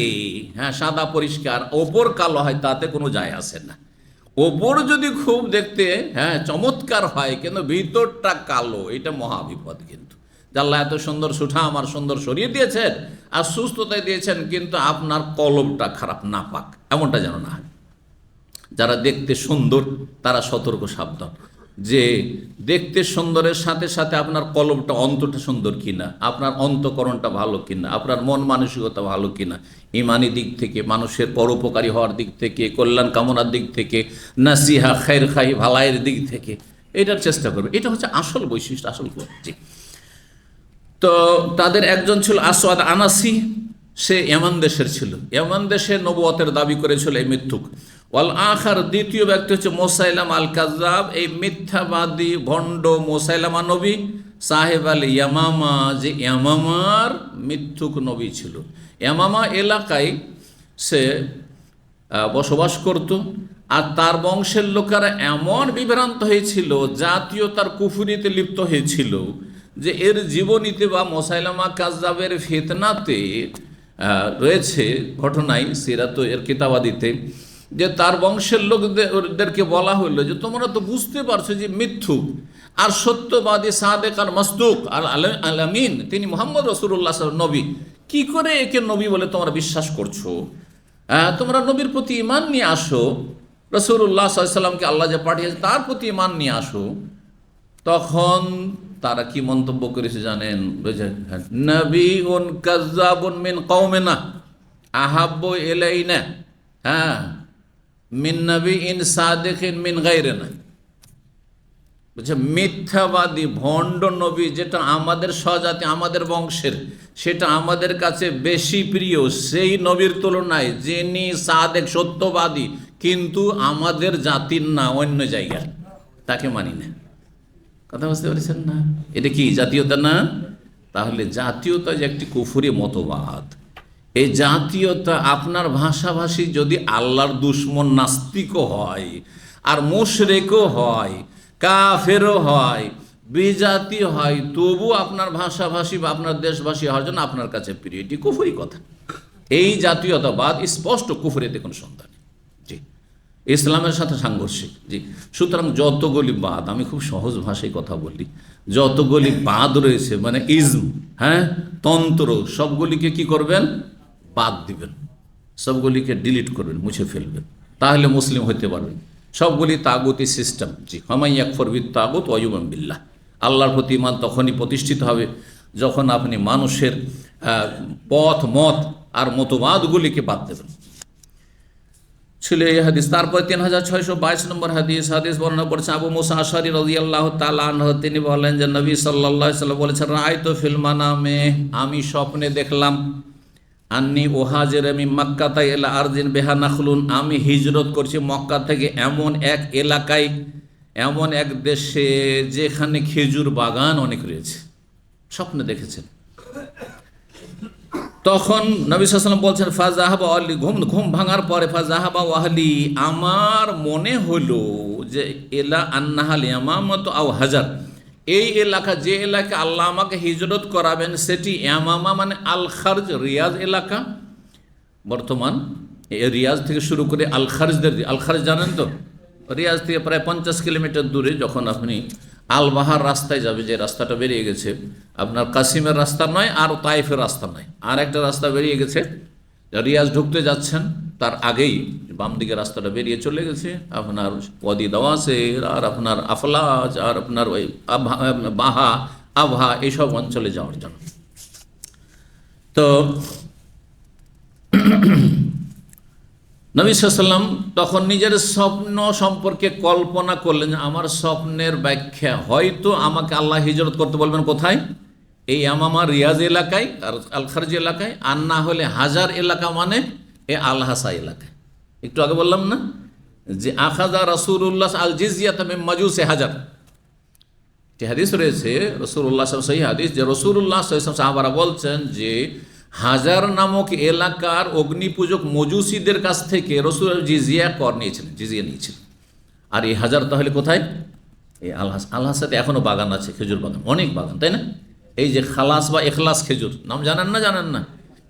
হ্যাঁ, সাদা পরিষ্কার, ওপর কালো হয়, তাতে কোনো যায় আসে না। ওপর যদি খুব দেখতে, হ্যাঁ, চমৎকার হয়, কিন্তু ভিতরটা কালো, এটা মহাবিপদ। কিন্তু আল্লাহ এত সুন্দর সুঠা আমার সুন্দর সরিয়ে দিয়েছেন আর সুস্থতায় দিয়েছেন, কিন্তু আপনার কলবটা খারাপ, নাপাক, এমনটা যেন না হয়। যারা দেখতে সুন্দর তারা সতর্ক সাবধান, যে দেখতে সুন্দরের সাথে সাথে আপনার কলবটা, অন্তরটা সুন্দর কিনা, আপনার অন্তঃকরণটা ভালো কিনা, আপনার মন মানসিকতা ভালো কিনা, ইমানি দিক থেকে, মানুষের পরোপকারী হওয়ার দিক থেকে, কল্যাণ কামনার দিক থেকে, নাসিহা খায়ের খাই ভালাইয়ের দিক থেকে, এটার চেষ্টা করবে। এটা হচ্ছে আসল বৈশিষ্ট্য, আসল জি। তো তাদের একজন ছিল আসওয়াদ আনাসি, সে ইয়ামান দেশের ছিল, ইয়ামান দেশে নবুয়তের দাবি করেছিল এই মিথ্যুক। ওয়াল আখার, দ্বিতীয় ব্যক্তি হচ্ছে মুসাইলামা আল কাযযাব, এই মিথ্যাবাদী ভণ্ড মুসাইলামা নবী, সাহেব আল ইয়ামামা, যে ইয়ামামার মিথ্যুক নবী ছিল। ইয়ামামা এলাকায় সে বসবাস করত, আর তার বংশের লোকেরা এমন বিভ্রান্ত হয়েছিল, জাতীয়তার কুফরিতে লিপ্ত হয়েছিল, যে এর জীবনীতে বা মুসাইলামা কাযযাবের ফিতনাতে রয়েছে ঘটনায়, সিরাত এর কিতাবাদিতে, যে তার বংশের লোকদেরকে বলা হইল যে তোমরা তো বুঝতে পারছো যে মিথ্যুক আর সত্যবাদী, সাদেক আর মসদুক আর আল আমিন, তিনি মুহাম্মদ রাসূলুল্লাহ নবী, কি করে একে নবী বলে তোমরা বিশ্বাস করছো? তোমরা নবীর প্রতি ঈমান নিয়ে আসো, রাসূলুল্লাহ সাল্লাল্লাহু আলাইহি ওয়াসাল্লামকে আল্লাহ যে পাঠিয়েছে তার প্রতি ঈমান নিয়ে আসো। তখন তারা কি মন্তব্য করেছে জানেন? নবীউন কাযযাবুন মিন কওমিনা আহাব্বু ইলাইনা, হ্যাঁ, মিন নবীইন সাদিকিন মিন গায়রিনা। বলছে মিথ্যাবাদী ভণ্ড নবী, যেটা আমাদের স্বজাতি, আমাদের বংশের, সেটা আমাদের কাছে বেশি প্রিয় সেই নবীর তুলনায়, যিনি সাদেক, সত্যবাদী, কিন্তু আমাদের জাতির না, অন্য জায়গার, তাকে মানি না। কথা বুঝতে পারছেন না? এটা কি জাতীয়তা না? তাহলে জাতীয়তা যে একটি কুফরি মতবাদ, এই জাতীয়তা আপনার ভাষাভাষী যদি আল্লাহর দুশ্মন নাস্তিকও হয়, আর মুশরিকও হয়, কাফেরও হয়, বিজাতি হয়, তবু আপনার ভাষাভাষী বা আপনার দেশভাষী হওয়ার জন্য আপনার কাছে প্রিয়, এটি কুফরি কথা। এই জাতীয়তাবাদ স্পষ্ট কুফরিতে কোনো সন্দেহ নেই, জি, ইসলামের সাথে সাংঘর্ষিক, জি। সুতরাং যতগুলি বাদ, আমি খুব সহজ ভাষায় কথা বলি, যতগুলি বাদ রয়েছে, মানে ইজম, হ্যাঁ, তন্ত্র, সবগুলিকে কি করবেন? বাদ দিবেন, সবগুলিকে ডিলিট করবেন, মুছে ফেলবেন, তাহলে মুসলিম হতে পারবেন। সবগুলি তাগুতি সিস্টেম, জি। ফামান ইয়াকফুর বিত তাগুত ওয়া ইউমিন বিল্লাহ, আল্লাহর প্রতি ঈমান তখনই প্রতিষ্ঠিত হবে যখন আপনি মানুষের পথ, মত আর মতবাদগুলিকে বাদ দেবেন। ছিল এই হাদিস। তারপর 3622 নম্বর হাদিস বর্ণনা করেছে আবু মুসা আশআরী রাদিয়াল্লাহু তাআলা আনহু, তিনি বলেন যে নবী সাল্লাল্লাহু আলাইহি ওয়াসাল্লাম বলেছেন, রাআইতু ফিল মানামে, আমি স্বপ্নে দেখলাম, আন্নি উহাজিরু মিন মক্কা ইলা আরদিন বিহা নাখলুন, আমি হিজরত করছি মক্কা থেকে এমন এক এলাকায়, এমন এক দেশে যেখানে খেজুর বাগান অনেক রয়েছে। স্বপ্নে দেখেছেন। তখন নবী সাল্লাল্লাহু আলাইহি ওয়াসাল্লাম বলছেন, ফাজাহাবা আহলি, ঘুম ভাঙার পরে, ফাজাহাবা আহলি, আমার মনে হলো যে এলা আন্নাহাল ইয়ামামাতু আও হাজার, এই এলাকা, যে এলাকা আল্লাহ আমাকে হিজরত করাবেন, সেটি ইয়ামামা মানে আল খারজ, রিয়াজ এলাকা। বর্তমান রিয়াজ থেকে শুরু করে আল খারজদের, আল খারজ জানেন তো, রিয়াজ থেকে প্রায় 50 কিলোমিটার দূরে, যখন আপনি আল বাহার রাস্তায় যাবে, যে রাস্তাটা বেরিয়ে গেছে, আপনার কাসিমের রাস্তা নয় আর তাইফের রাস্তা নয়, আর একটা রাস্তা বেরিয়ে গেছে, রিয়াজ ঢুকতে যাচ্ছেন, তার আগেই বাম দিকে রাস্তাটা বেরিয়ে চলে গেছে আপনার ওয়াদি দাওয়াসের আর আপনার আফলাজ আর আপনার ওই বাহা আবহা এইসব অঞ্চলে যাওয়ার জন্য। তো নবী সাল্লাল্লাহু আলাইহি ওয়াসাল্লাম তখন নিজের স্বপ্ন সম্পর্কে কল্পনা করলেন, আমার স্বপ্নের ব্যাখ্যা হয়তো আমাকে আল্লাহ হিজরত করতে বলবেন কোথায়, এই ইয়ামামা রিয়াজ এলাকায় আর আল খারজ এলাকায়, আর না হলে হাজার এলাকা মানে এ আল হাসা এলাকায়। একটু আগে বললাম না যে আখাযা রাসূলুল্লাহ আল জিজিয়াতা মিন মাজুসি হাজার, একটি হাদিস রয়েছে রাসূলুল্লাহ সাল্লাল্লাহু আলাইহি ওয়াসাল্লাম, সহিহ হাদিস, যে রাসূলুল্লাহ সাল্লাল্লাহু আলাইহি ওয়াসাল্লাম সাহাবারা বলছেন যে হাজার নামক এলাকার অগ্নিপূজক মজুসিদের কাছ থেকে রাসূল জিজিয়া কর নিয়েছিলেন, জিজিয়া নিয়েছিলেন। আর এই হাজার তাহলে কোথায়, এই আল-হাসাতে এখনও বাগান আছে, খেজুর বাগান, অনেক বাগান, তাই না? এই যে খালাস বা এখলাস খেজুর নাম জানেন না? জানেন না?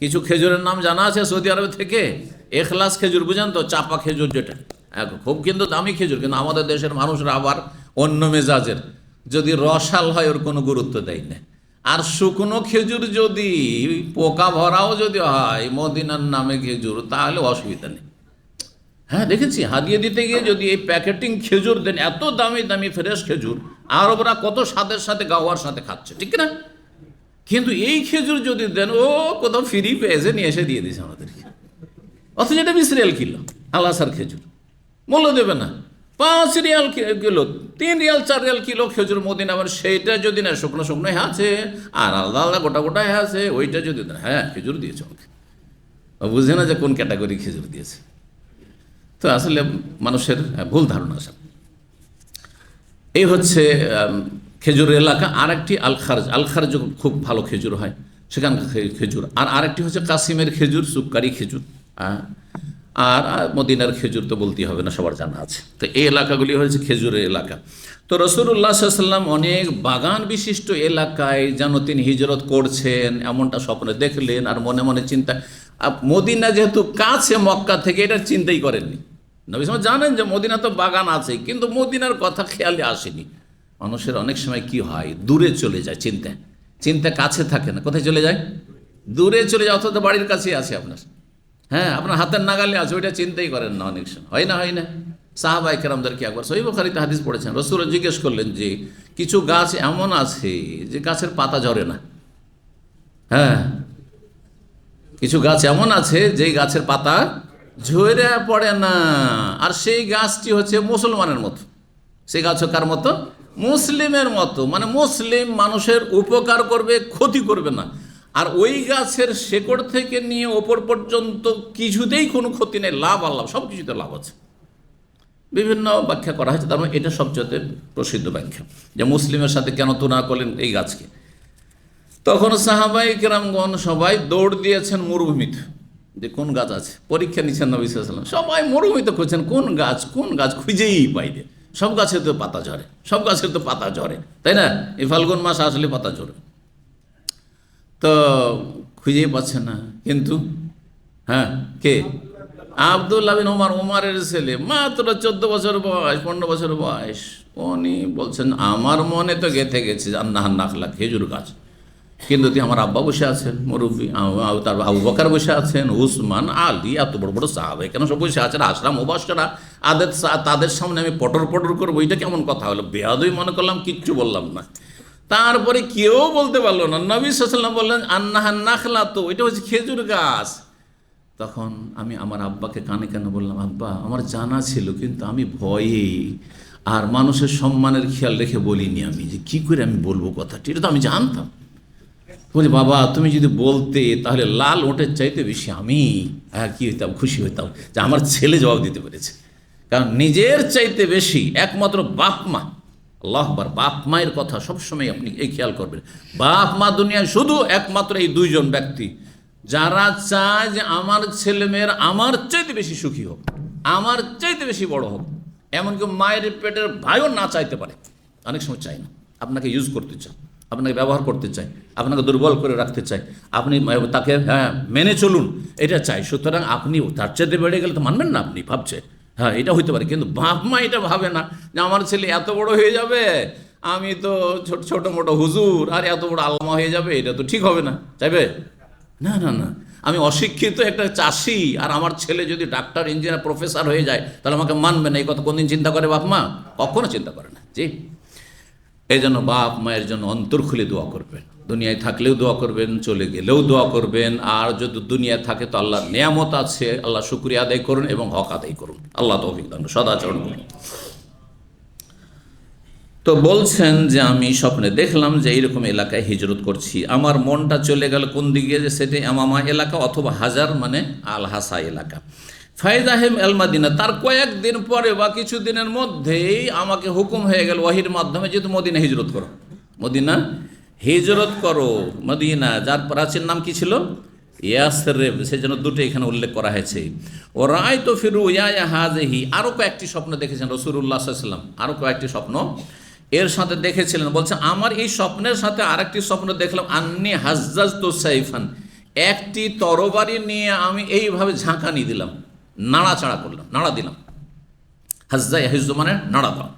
কিছু খেজুরের নাম জানা আছে সৌদি আরব থেকে। এখলাস খেজুর বুঝেন তো, চাপা খেজুর যেটা, খুব কিন্তু দামি খেজুর, কিন্তু আমাদের দেশের মানুষরা আবার অন্য মেজাজের, যদি রসাল হয় ওর কোনো গুরুত্ব দেয় না। আর শুকনো খেজুর যদি পোকা ভরাও যদি হয় মদিনার নামে খেজুর, তাহলে অসুবিধা নেই। হ্যাঁ, দেখেছি হাদিয়ে দিতে গিয়ে যদি এই প্যাকেটিং খেজুর দেন, এত দামি দামি ফ্রেশ খেজুর, আরবরা কত স্বাদের সাথে গাওয়ার সাথে খাচ্ছে, ঠিক না? কিন্তু এই খেজুর যদি দেন, ও কোথাও ফ্রি পেয়েছে নিয়ে এসে দিয়ে দিয়েছে আমাদেরকে, অথচ এটা 20 রিয়াল কিলো আল-হাসার খেজুর, মূল্য দেবে না। 5 Real kilo, 3 Real 4 Real kilo খেজুর মদিনা, আবার সেইটা যদি না শুকনো শুকনো আছে আর আলাদা আলাদা গোটা গোটা আছে, ওইটা যদি দেন, হ্যাঁ খেজুর দিয়েছে আমাকে, বুঝে না যে কোন ক্যাটাগরি খেজুর দিয়েছে। তো আসলে মানুষের ভুল ধারণা সব। এই হচ্ছে খেজুরের এলাকা। আর একটি আল খারজ, আল খারজ খুব ভালো খেজুর হয় সেখানকার খেজুর। আর আরেকটি হচ্ছে কাসিমের খেজুর, সুক্কারি খেজুর। আর মদিনার খেজুর তো বলতেই হবে না, সবার জানা আছে। তো এই এলাকাগুলি হয়েছে খেজুরের এলাকা। তো রাসূলুল্লাহ সাল্লাল্লাহু আলাইহি ওয়াসাল্লাম অনেক বাগান বিশিষ্ট এলাকায় যেন তিনি হিজরত করছেন এমনটা স্বপ্নে দেখলেন। আর মনে মনে চিন্তা, মদিনা যেহেতু কাছে মক্কা থেকে, এটা চিন্তাই করেননি। নবী সাল্লাল্লাহু আলাইহি ওয়াসাল্লাম জানেন যে মদিনা তো বাগান আছে, কিন্তু মদিনার কথা খেয়ালে আসেনি। মানুষের অনেক সময় কি হয়, দূরে চলে যায় চিন্তা, চিন্তা কাছে থাকে না, কোথায় চলে যায়, দূরে চলে যায়, অথচ বাড়ির কাছেই আছে আপনার, হ্যাঁ আপনার হাতের নাগালে আছে, ওইটা চিন্তাই করেন না অনেক সময়, হয় না? হয় না? সাহাবায়ে কেরামদেরকে একবার সহিহ বুখারীতে হাদিস পড়েছেন, রাসূল জিজ্ঞেস করলেন যে কিছু গাছ এমন আছে যে গাছের পাতা ঝরে না। হ্যাঁ, কিছু গাছ এমন আছে যে গাছের পাতা ঝরে পড়ে না, আর সেই গাছটি হচ্ছে মুসলমানের মতো। সেই গাছ কার মতো? মুসলিমের মতো, মানে মুসলিম মানুষের উপকার করবে, ক্ষতি করবে না। আর ওই গাছের শেকড় থেকে নিয়ে ওপর পর্যন্ত কিছুতেই কোনো ক্ষতি নেই, লাভ আল্লাহ, সব কিছুতে লাভ আছে। বিভিন্ন ব্যাখ্যা করা হয়েছে, তার মানে এটা সবচেয়ে প্রসিদ্ধ ব্যাখ্যা যে মুসলিমের সাথে কেন তুলনা করলেন এই গাছকে। তখন সাহাবায়ে কেরামগণ সবাই দৌড় দিয়েছেন মরুভূমিতে, যে কোন গাছ আছে, পরীক্ষা নিচ্ছেন নবী সাল্লাল্লাহু আলাইহি ওয়াসাল্লাম। সবাই মরুভূমিতে খুঁজছেন কোন গাছ, কোন গাছ, খুঁজেই পাইবে। সব গাছের তো পাতা ঝরে, সব গাছের তো পাতা ঝরে, তাই না? এই ফাল্গুন মাস আসলে পাতা ঝরে, তো খুঁজেই পাচ্ছে না। কিন্তু হ্যাঁ, কে? আব্দুল্লাহ বিন ওমর, ওমরের ছেলে, মাত্র 14 বছর বয়স, 15 বছর বয়স। উনি বলছেন আমার মনে তো গেঁথে গেছে আন্নাহান নাখলা, খেজুর গাছ, কিন্তু আমার আব্বা বসে আছেন মুরব্বী, তার আবু বকর বসে আছেন, উসমান, আলী, এত বড় বড় সাহাবা কেন সব বসে আছেন, আশরা মুবাশশারা, তাদের সামনে আমি পটর পটর করবো, এটা কেমন কথা হলো? বেয়াদবি মনে করলাম, কিচ্ছু বললাম না। তারপরে কেউ বলতে পারলো না। নবী সাল্লাল্লাহু আলাইহি ওয়াসাল্লাম বললেন আন্নাহান নাখলা, তো এটা হচ্ছে খেজুর গাছ। তখন আমি আমার আব্বাকে কানে কানে বললাম, আব্বা আমার জানা ছিল, কিন্তু আমি ভয়ে আর মানুষের সম্মানের খেয়াল রেখে বলিনি। আমি যে কী করে আমি বলবো কথাটি, এটা তো আমি জানতাম। বলি বাবা তুমি যদি বলতে, তাহলে লাল ওটের চাইতে বেশি আমি কী হইতাম, খুশি হইতাম যে আমার ছেলে জবাব দিতে পেরেছে। কারণ নিজের চাইতে বেশি একমাত্র বাপ মা, আল্লাহু আকবার, বাপ মায়ের কথা সবসময় আপনি এই খেয়াল করবেন। বাপ মা দুনিয়ায় শুধু একমাত্র এই দুইজন ব্যক্তি যারা চায় যে আমার ছেলেমেয়ের আমার চাইতে বেশি সুখী হোক, আমার চাইতে বেশি বড় হোক। এমনকি মায়ের পেটের ভাইও না চাইতে পারে, অনেক সময় চায় না, আপনাকে ইউজ করতে চায়, আপনাকে ব্যবহার করতে চায়, আপনাকে দুর্বল করে রাখতে চায়, আপনি তাকে মেনে চলুন এটা চাই। সুতরাং আপনি তার চাইতে বেড়ে গেলে তো মানবেন না, আপনি ভাবছে হ্যাঁ এটা হইতে পারে, কিন্তু বাপ মা এটা ভাবে না যে আমার ছেলে এত বড় হয়ে যাবে, আমি তো ছোট মোটো হুজুর, আর এত বড় আল্লামা হয়ে যাবে, এটা তো ঠিক হবে না, চাইবে না। না না, আমি অশিক্ষিত একটা চাষি, আর আমার ছেলে যদি ডাক্তার, ইঞ্জিনিয়ার, প্রফেসর হয়ে যায়, তাহলে আমাকে মানবে না। এই কথা কোনদিন চিন্তা করে বাপ মা? কখনো চিন্তা করে না। জি, এই জন্য বাপ মায়ের জন্য অন্তর খুলে দোয়া করবেন। দুনিয়ায় থাকলেও দোয়া করবেন, চলে গেলেও দোয়া করবেন। আর যদি দুনিয়ায় থাকে তো আল্লাহর নেয়ামত আছে, আল্লাহ শুকরিয়া আদায় করুন এবং হক আদায় করুন। আল্লাহ তৌফিক দান, সদাচরণ করুন। তো বলছেন যে আমি স্বপ্নে দেখলাম যে এইরকম এলাকায় হিজরত করছি, আমার মনটা চলে গেল কোন দিকে, যে সেটি আমামা এলাকা অথবা হাজার মানে আল হাসা এলাকা। ফাইজাহিম আল মাদিনা, তার কয়েকদিন পরে বা কিছু দিনের মধ্যেই আমাকে হুকুম হয়ে গেল ওয়াহির মাধ্যমে, যেহেতু মদিনা হিজরত করো, মদিনা হিজরত করো। মদিনা যার প্রাচীন নাম কি ছিল? ইয়াসরিব, সেই জন্য দুটো এখানে উল্লেখ করা হয়েছে। ও রায় তো ফিরু ইয়া হাজেহি, আরও কয়েকটি স্বপ্ন দেখেছেন রাসূলুল্লাহ সাল্লাল্লাহু আলাইহি ওয়াসাল্লাম, আরও কয়েকটি স্বপ্ন এর সাথে দেখেছিলেন। বলছে আমার এই স্বপ্নের সাথে আরেকটি স্বপ্ন দেখলাম, আন্নি হাজ্জাজতু সাইফান, একটি তরবারি নিয়ে আমি এইভাবে ঝাঁকানি দিলাম, নাড়াচাড়া করলাম, নাড়া দিলাম। হাজ্জা ইয়াহিজ্জু মানে নাড়া দাও।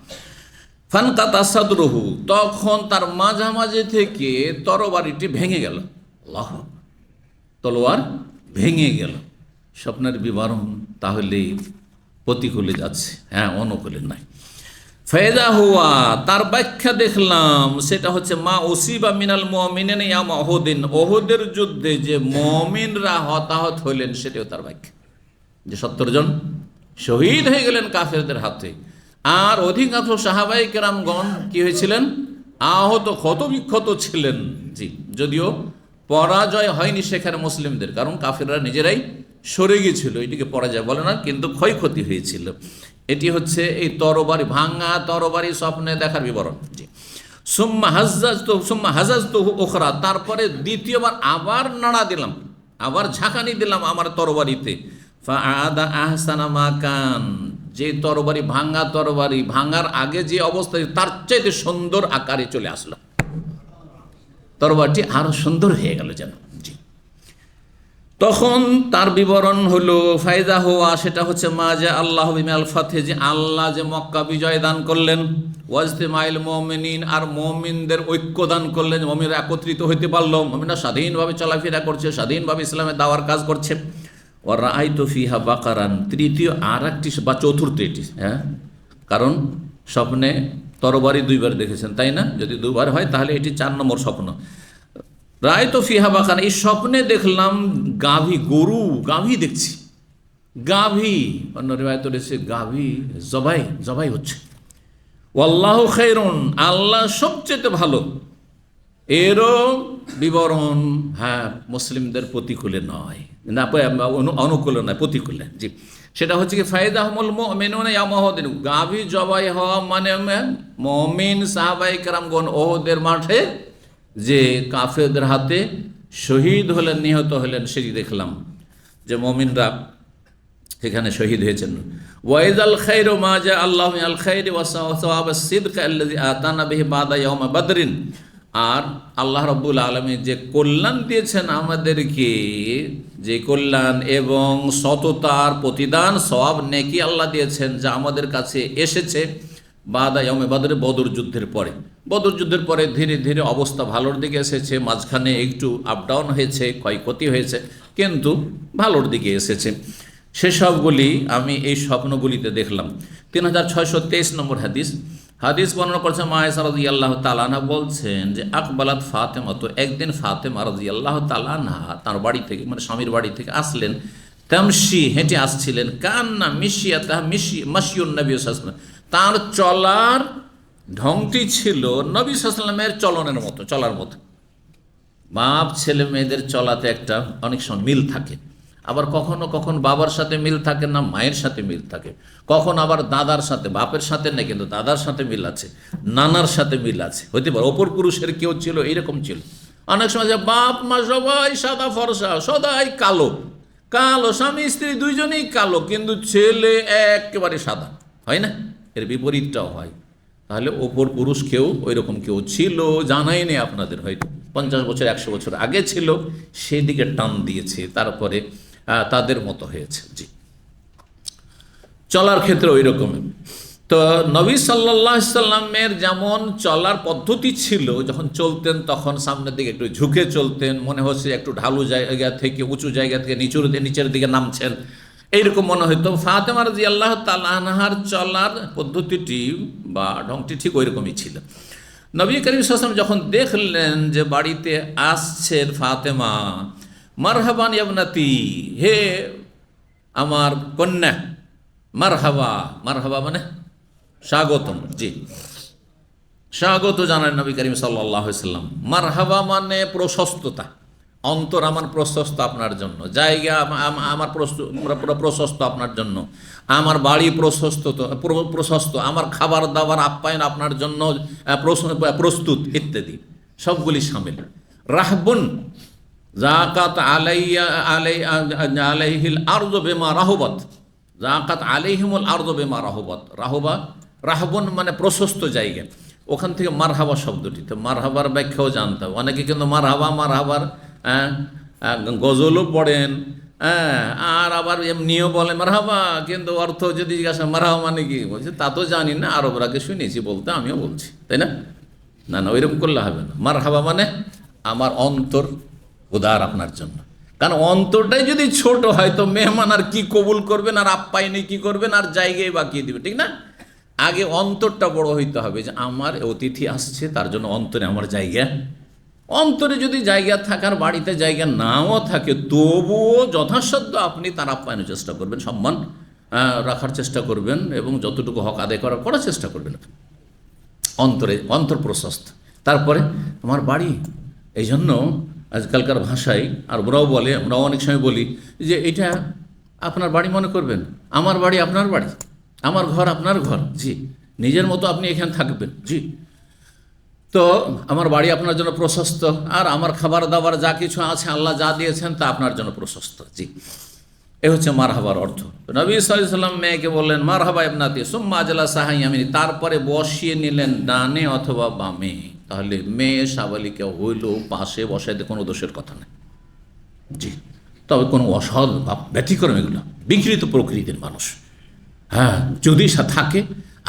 ফানকাতা সাদরুহু, তখন তার মাঝামাঝি থেকে তরবারিটি ভেঙে গেল। আল্লাহ, তলোয়ার ভেঙে গেল। স্বপ্নের বিবরণ তাহলে প্রতিকূলে যাচ্ছে, হ্যাঁ, অনুকূলে নাই। ফায়দা হুয়া, তার ব্যাখ্যা দেখলাম, সেটা হচ্ছে মা ওসিবা মিনাল মুমিনিনা ইয়াম উহুদিন, উহুদের যুদ্ধে যে মুমিনরা হতাহত হইলেন সেটাও তার ব্যাখ্যা, যে 70 জন শহীদ হয়ে গেলেন কাফেরদের হাতে। আর অধিকাংশ সাহাবায়ে কেরামগণ কি হয়েছিলেন? আহত, ক্ষতবিক্ষত ছিলেন। জি, যদিও পরাজয় হয়নি সেখানে মুসলিমদের, কারণ কাফেররা নিজেরাই সরে গিয়েছিল, এটিকে পরাজয় বলে না, কিন্তু ক্ষয়ক্ষতি হয়েছিল। এটি হচ্ছে এই তরবারি, ভাঙা তরবারি স্বপ্নে দেখার বিবরণ। জি, সুম্মা হাজাজতু উখরা, তারপরে দ্বিতীয়বার আবার নাড়া দিলাম, আবার ঝাঁকানি দিলাম আমার তরবারিতে। ফাআদা আহসানা মা কান, যে তরবারি, ভাঙা তরবারি, ভাঙার আগে যে অবস্থা তার চাইতে সুন্দর আকারে চলে আসলো, তরবারটি আরো সুন্দর হয়ে গেল যেন। জি, তখন তার বিবরণ হলো ফায়দা হওয়া, সেটা হচ্ছে মা যে আল্লাহ বিমাল ফাতে, যে আল্লাহ যে মক্কা বিজয় দান করলেন, ওয়াজতিমাইল মুমিনিন, আর মুমিনদের ঐক্য দান করলেন, মুমিনরা একত্রিত হইতে পারলো, মুমিনরা স্বাধীনভাবে চলাফেরা করছে, স্বাধীনভাবে ইসলামের দাওয়ার কাজ করছে। ও রাআইতু ফিহা বাকারান, তৃতীয় আর একটি বা চতুর্থ এটি, হ্যাঁ, কারণ স্বপ্নে তরবারি দুইবার দেখেছেন, তাই না? যদি দুবার হয় তাহলে এটি 4 নম্বর স্বপ্ন। রাআইতু ফিহা বাকারান, এই স্বপ্নে দেখলাম গাভী, গরু, গাভী দেখছি, গাভী, অন্য রিওয়ায়াতে রয়েছে গাভী জবাই হচ্ছে। ওয়াল্লাহু খায়রুন, আল্লাহ সবচেয়ে ভালো। এরও বিবরণ, হ্যাঁ, মুসলিমদের প্রতিকূলে নয়, না অনুকূলে নয়, প্রতিকূলে। জি, সেটা হচ্ছে কি ফায়দাহুমুল মুমিনুনা ইয়াউম উহুদিন, গাভী জবাই হওয়া মানে মুমিন সাহাবায়ে কেরামগণ ওহুদের মাঠে যে কাফেরদের হাতে শহীদ হলেন, নিহত হলেন, সেটি দেখলাম, যে মুমিনরা সেখানে শহীদ হয়েছেন। ওয়াইদাল খায়রু মা জা আল্লাহু মিনাল খায়রি ওয়া সাওয়াবাস সিদকা আল্লাযী আতানা বিহি বাদা ইয়াউম বদরিন, আর আল্লাহ রাব্বুল আলামিন যে কল্যাণ দিয়েছেন আমাদেরকে, যে কল্যাণ এবং সততার প্রতিদান, সওয়াব, নেকি আল্লাহ দিয়েছেন, যা আমাদের কাছে এসেছে বাদা ইয়াউমে বদর, বদর যুদ্ধের পরে। বদর যুদ্ধের পরে ধীরে ধীরে অবস্থা ভালোর দিকে এসেছে, মাঝখানে একটু আপ ডাউন হয়েছে, ক্ষয়ক্ষতি হয়েছে, কিন্তু ভালোর দিকে এসেছে। সেসবগুলি আমি এই স্বপ্নগুলিতে দেখলাম। 3623 নম্বর হাদিস বর্ণনা করেছেন মা আয়েশা রাদিয়াল্লাহু তাআলা আনহা, বলছেন যে আকবালাত ফাতেমা, তো একদিন ফাতেমা রাদিয়াল্লাহু তাআলা আনহা তার বাড়ি থেকে, মানে স্বামীর বাড়ি থেকে আসলেন, তামশি, হেঁটে আসছিলেন, কান্না মিশিয়াতা মাশিউন নবী সাল্লাল্লাহু আলাইহি ওয়াসাল্লাম, তার চলার ঢংটি ছিল নবী সাল্লাল্লাহু আলাইহি ওয়াসাল্লামের চলনের মতো, চলার মতো। বাপ ছেলে মেয়েদের চলাতে একটা অনেক সময় মিল থাকে, আবার কখনো কখনো বাবার সাথে মিল থাকে না, মায়ের সাথে মিল থাকে, কখন আবার দাদার সাথে, বাপের সাথে নেই কিন্তু দাদার সাথে মিল আছে, নানার সাথে মিল আছে, হইতে পারে অপর পুরুষের কেউ ছিল, এইরকম ছিল। অনেক সময় যে বাপ মা সবাই সাদা ফর্সা, সদাই কালো, স্বামী স্ত্রী দুইজনেই কালো, কিন্তু ছেলে একেবারে সাদা, হয় না? এর বিপরীতটাও হয়। তাহলে অপর পুরুষ কেউ ওইরকম কেউ ছিল, জানাই নেই আপনাদের, হয়তো 50 বছর 100 বছর আগে ছিল, সেই দিকে টান দিয়েছে, তারপরে তাদের মতো হয়েছে। জি, চলার ক্ষেত্রে ওই রকম। তো নবী সাল্লাল্লাহু আলাইহি সাল্লামের যেমন চলার পদ্ধতি ছিল, যখন চলতেন তখন সামনের দিকে একটু ঝুঁকে চলতেন, মনে হচ্ছে একটু ঢালু জায়গা থেকে উঁচু জায়গা থেকে নিচের দিকে নামছেন, এইরকম মনে হইতো। ফাতেমা রাদিয়াল্লাহু তাআলা আনহার চলার পদ্ধতিটি বা ঢংটি ঠিক ওই রকমই ছিল। নবী করিম সাল্লাল্লাহু আলাইহি ওয়াসাল্লাম যখন দেখলেন যে বাড়িতে আসছেন ফাতেমা, মারহাবান ইবনাতি, হে আমার কন্যা, মারহাবা, মারহাবা মানে স্বাগতম, জি স্বাগত জানান নবী করিম সাল্লাল্লাহু আলাইহি ওয়াসাল্লাম। মারহাবা মানে প্রশস্ততা, অন্তর আমার প্রশস্ত আপনার জন্য, জায়গা আমার প্রশস্ত আপনার জন্য, আমার বাড়ি প্রশস্ত, আমার খাবার দাবার আপ্যায়ন আপনার জন্য প্রস্তুত, ইত্যাদি সবগুলি শামিল। রাহবুন জাকাত আলাইহিল আরযু বিমা রাহবাত, জাকাত আলাইহিমুল আরযু বিমা রাহবাত, রাহবুন মানে প্রশস্ত জায়গা, ওখান থেকে মারহাবা শব্দটি। তো মারহাবার ব্যাখ্যাও জানতে হবে। অনেকে কিন্তু মারহাবার গজলও পড়েন, আর আবার এমনিও বলে মারহাবা, কিন্তু অর্থ যদি জিজ্ঞাসা মারহাবা মানে কি, বলছে তা তো জানি না, আরবরাকে শুনেছি বলতে, আমিও বলছি, তাই না? না না, ওইরকম করলে হবে না। মারহাবা মানে আমার অন্তর উদার আপনার জন্য। কারণ অন্তরটাই যদি ছোট হয় তো মেহমান আর কি কবুল করবেন, আর আপ্যায়নে কি করবেন, আর জায়গায় বাকিয়ে দিবে, ঠিক না? আগে অন্তরটা বড় হইতে হবে, যে আমার অতিথি আসছে, তার জন্য অন্তরে আমার জায়গা। অন্তরে যদি জায়গা থাকার, বাড়িতে জায়গা নাও থাকে, তবুও যথাসাধ্য আপনি তার আপ্যায়নের চেষ্টা করবেন, সম্মান রাখার চেষ্টা করবেন, এবং যতটুকু হক আদায় করার চেষ্টা করবেন। অন্তর প্রশস্ত। তারপরে আমার বাড়ি, এই জন্য আজকালকার ভাষায় আর ওরাও বলে, আমরাও অনেক সময় বলি যে এটা আপনার বাড়ি মনে করবেন, আমার বাড়ি আপনার বাড়ি, আমার ঘর আপনার ঘর, জি নিজের মতো আপনি এখানে থাকবেন, জি। তো আমার বাড়ি আপনার জন্য প্রশস্ত, আর আমার খাবার দাবার যা কিছু আছে, আল্লাহ যা দিয়েছেন তা আপনার জন্য প্রশস্ত, জি। এ হচ্ছে মারহাবার অর্থ। তো নবী সাল্লাল্লাহু আলাইহি ওয়াসাল্লাম মেয়েকে বললেন মারহাবা ইবনাতি সুম্মা আজলাসা ইয়ামিনি, তারপরে বসিয়ে নিলেন ডানে অথবা বামে। তাহলে মেয়ে সাবালিকা হইল, পাশে বসাইতে কোনো দোষের কথা নেই, জি। তবে কোনো অসৎ বা ব্যতিক্রম, এগুলো বিকৃত প্রকৃতির মানুষ, হ্যাঁ, যদি থাকে,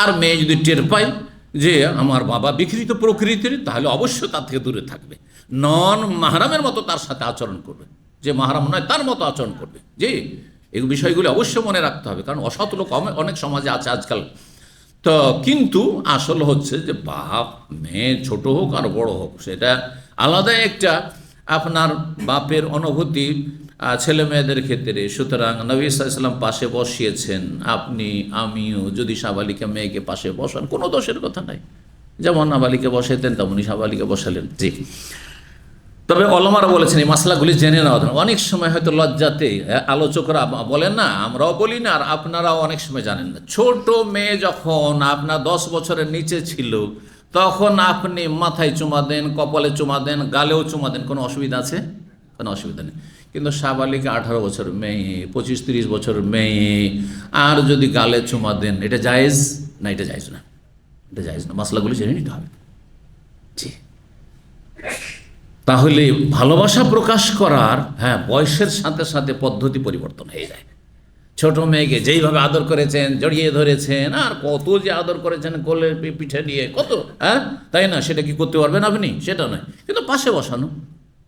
আর মেয়ে যদি টের পায় যে আমার বাবা বিকৃত প্রকৃতির, তাহলে অবশ্যই তার থেকে দূরে থাকবে। নন মাহরামের মতো তার সাথে আচরণ করবে, যে মাহরাম নয় তার মতো আচরণ করবে, জি। এই বিষয়গুলো অবশ্যই মনে রাখতে হবে, কারণ অসৎ লোক অনেক সমাজে আছে আজকাল। তো কিন্তু আসল হচ্ছে যে বাপ মেয়ে ছোট হোক আর বড় হোক, সেটা আলাদা একটা আপনার বাপের অনুভূতি ছেলে মেয়েদের ক্ষেত্রে। সুতরাং নবী সাল্লাল্লাহু আলাইহি ওয়াসাল্লাম পাশে বসিয়েছেন, আপনি আমিও যদি সাবালিকা মেয়েকে পাশে বসান, কোনো দোষের কথা নাই। যেমন নাবালিকা বসাইতেন তেমনই সাবালিকা বসালেন, জি। তবে ওলামারা বলেছেন এই মাসলাগুলি জেনে নেওয়া দরকার। অনেক সময় হয়তো লজ্জাতে আলোচকরা বলেন না, আমরাও বলি না, আর আপনারাও অনেক সময় জানেন না। ছোট মেয়ে যখন আপনার 10 বছরের নিচে ছিল, তখন আপনি মাথায় চুমা দেন, কপালে চুমা দেন, গালেও চুমা দেন, কোনো অসুবিধা আছে? কোনো অসুবিধা নেই। কিন্তু সাবালিকা 18 বছর মেয়ে, 25-30 বছর মেয়ে, আর যদি গালে চুমা দেন, এটা জায়েজ না? এটা জায়েজ না, এটা জায়েজ না। মাসলাগুলি জেনে নিতে হবে, জি। তাহলে ভালোবাসা প্রকাশ করার, হ্যাঁ, বয়সের সাথে সাথে পদ্ধতি পরিবর্তন হয়ে যায়। ছোট মেয়েকে যেইভাবে আদর করেছেন, জড়িয়ে ধরেছেন, আর কত যে আদর করেছেন, কোলে পিঠে নিয়ে কত, হ্যাঁ, তাই না? সেটা কি করতে পারবেন আপনি? সেটা নয়, কিন্তু পাশে বসানো,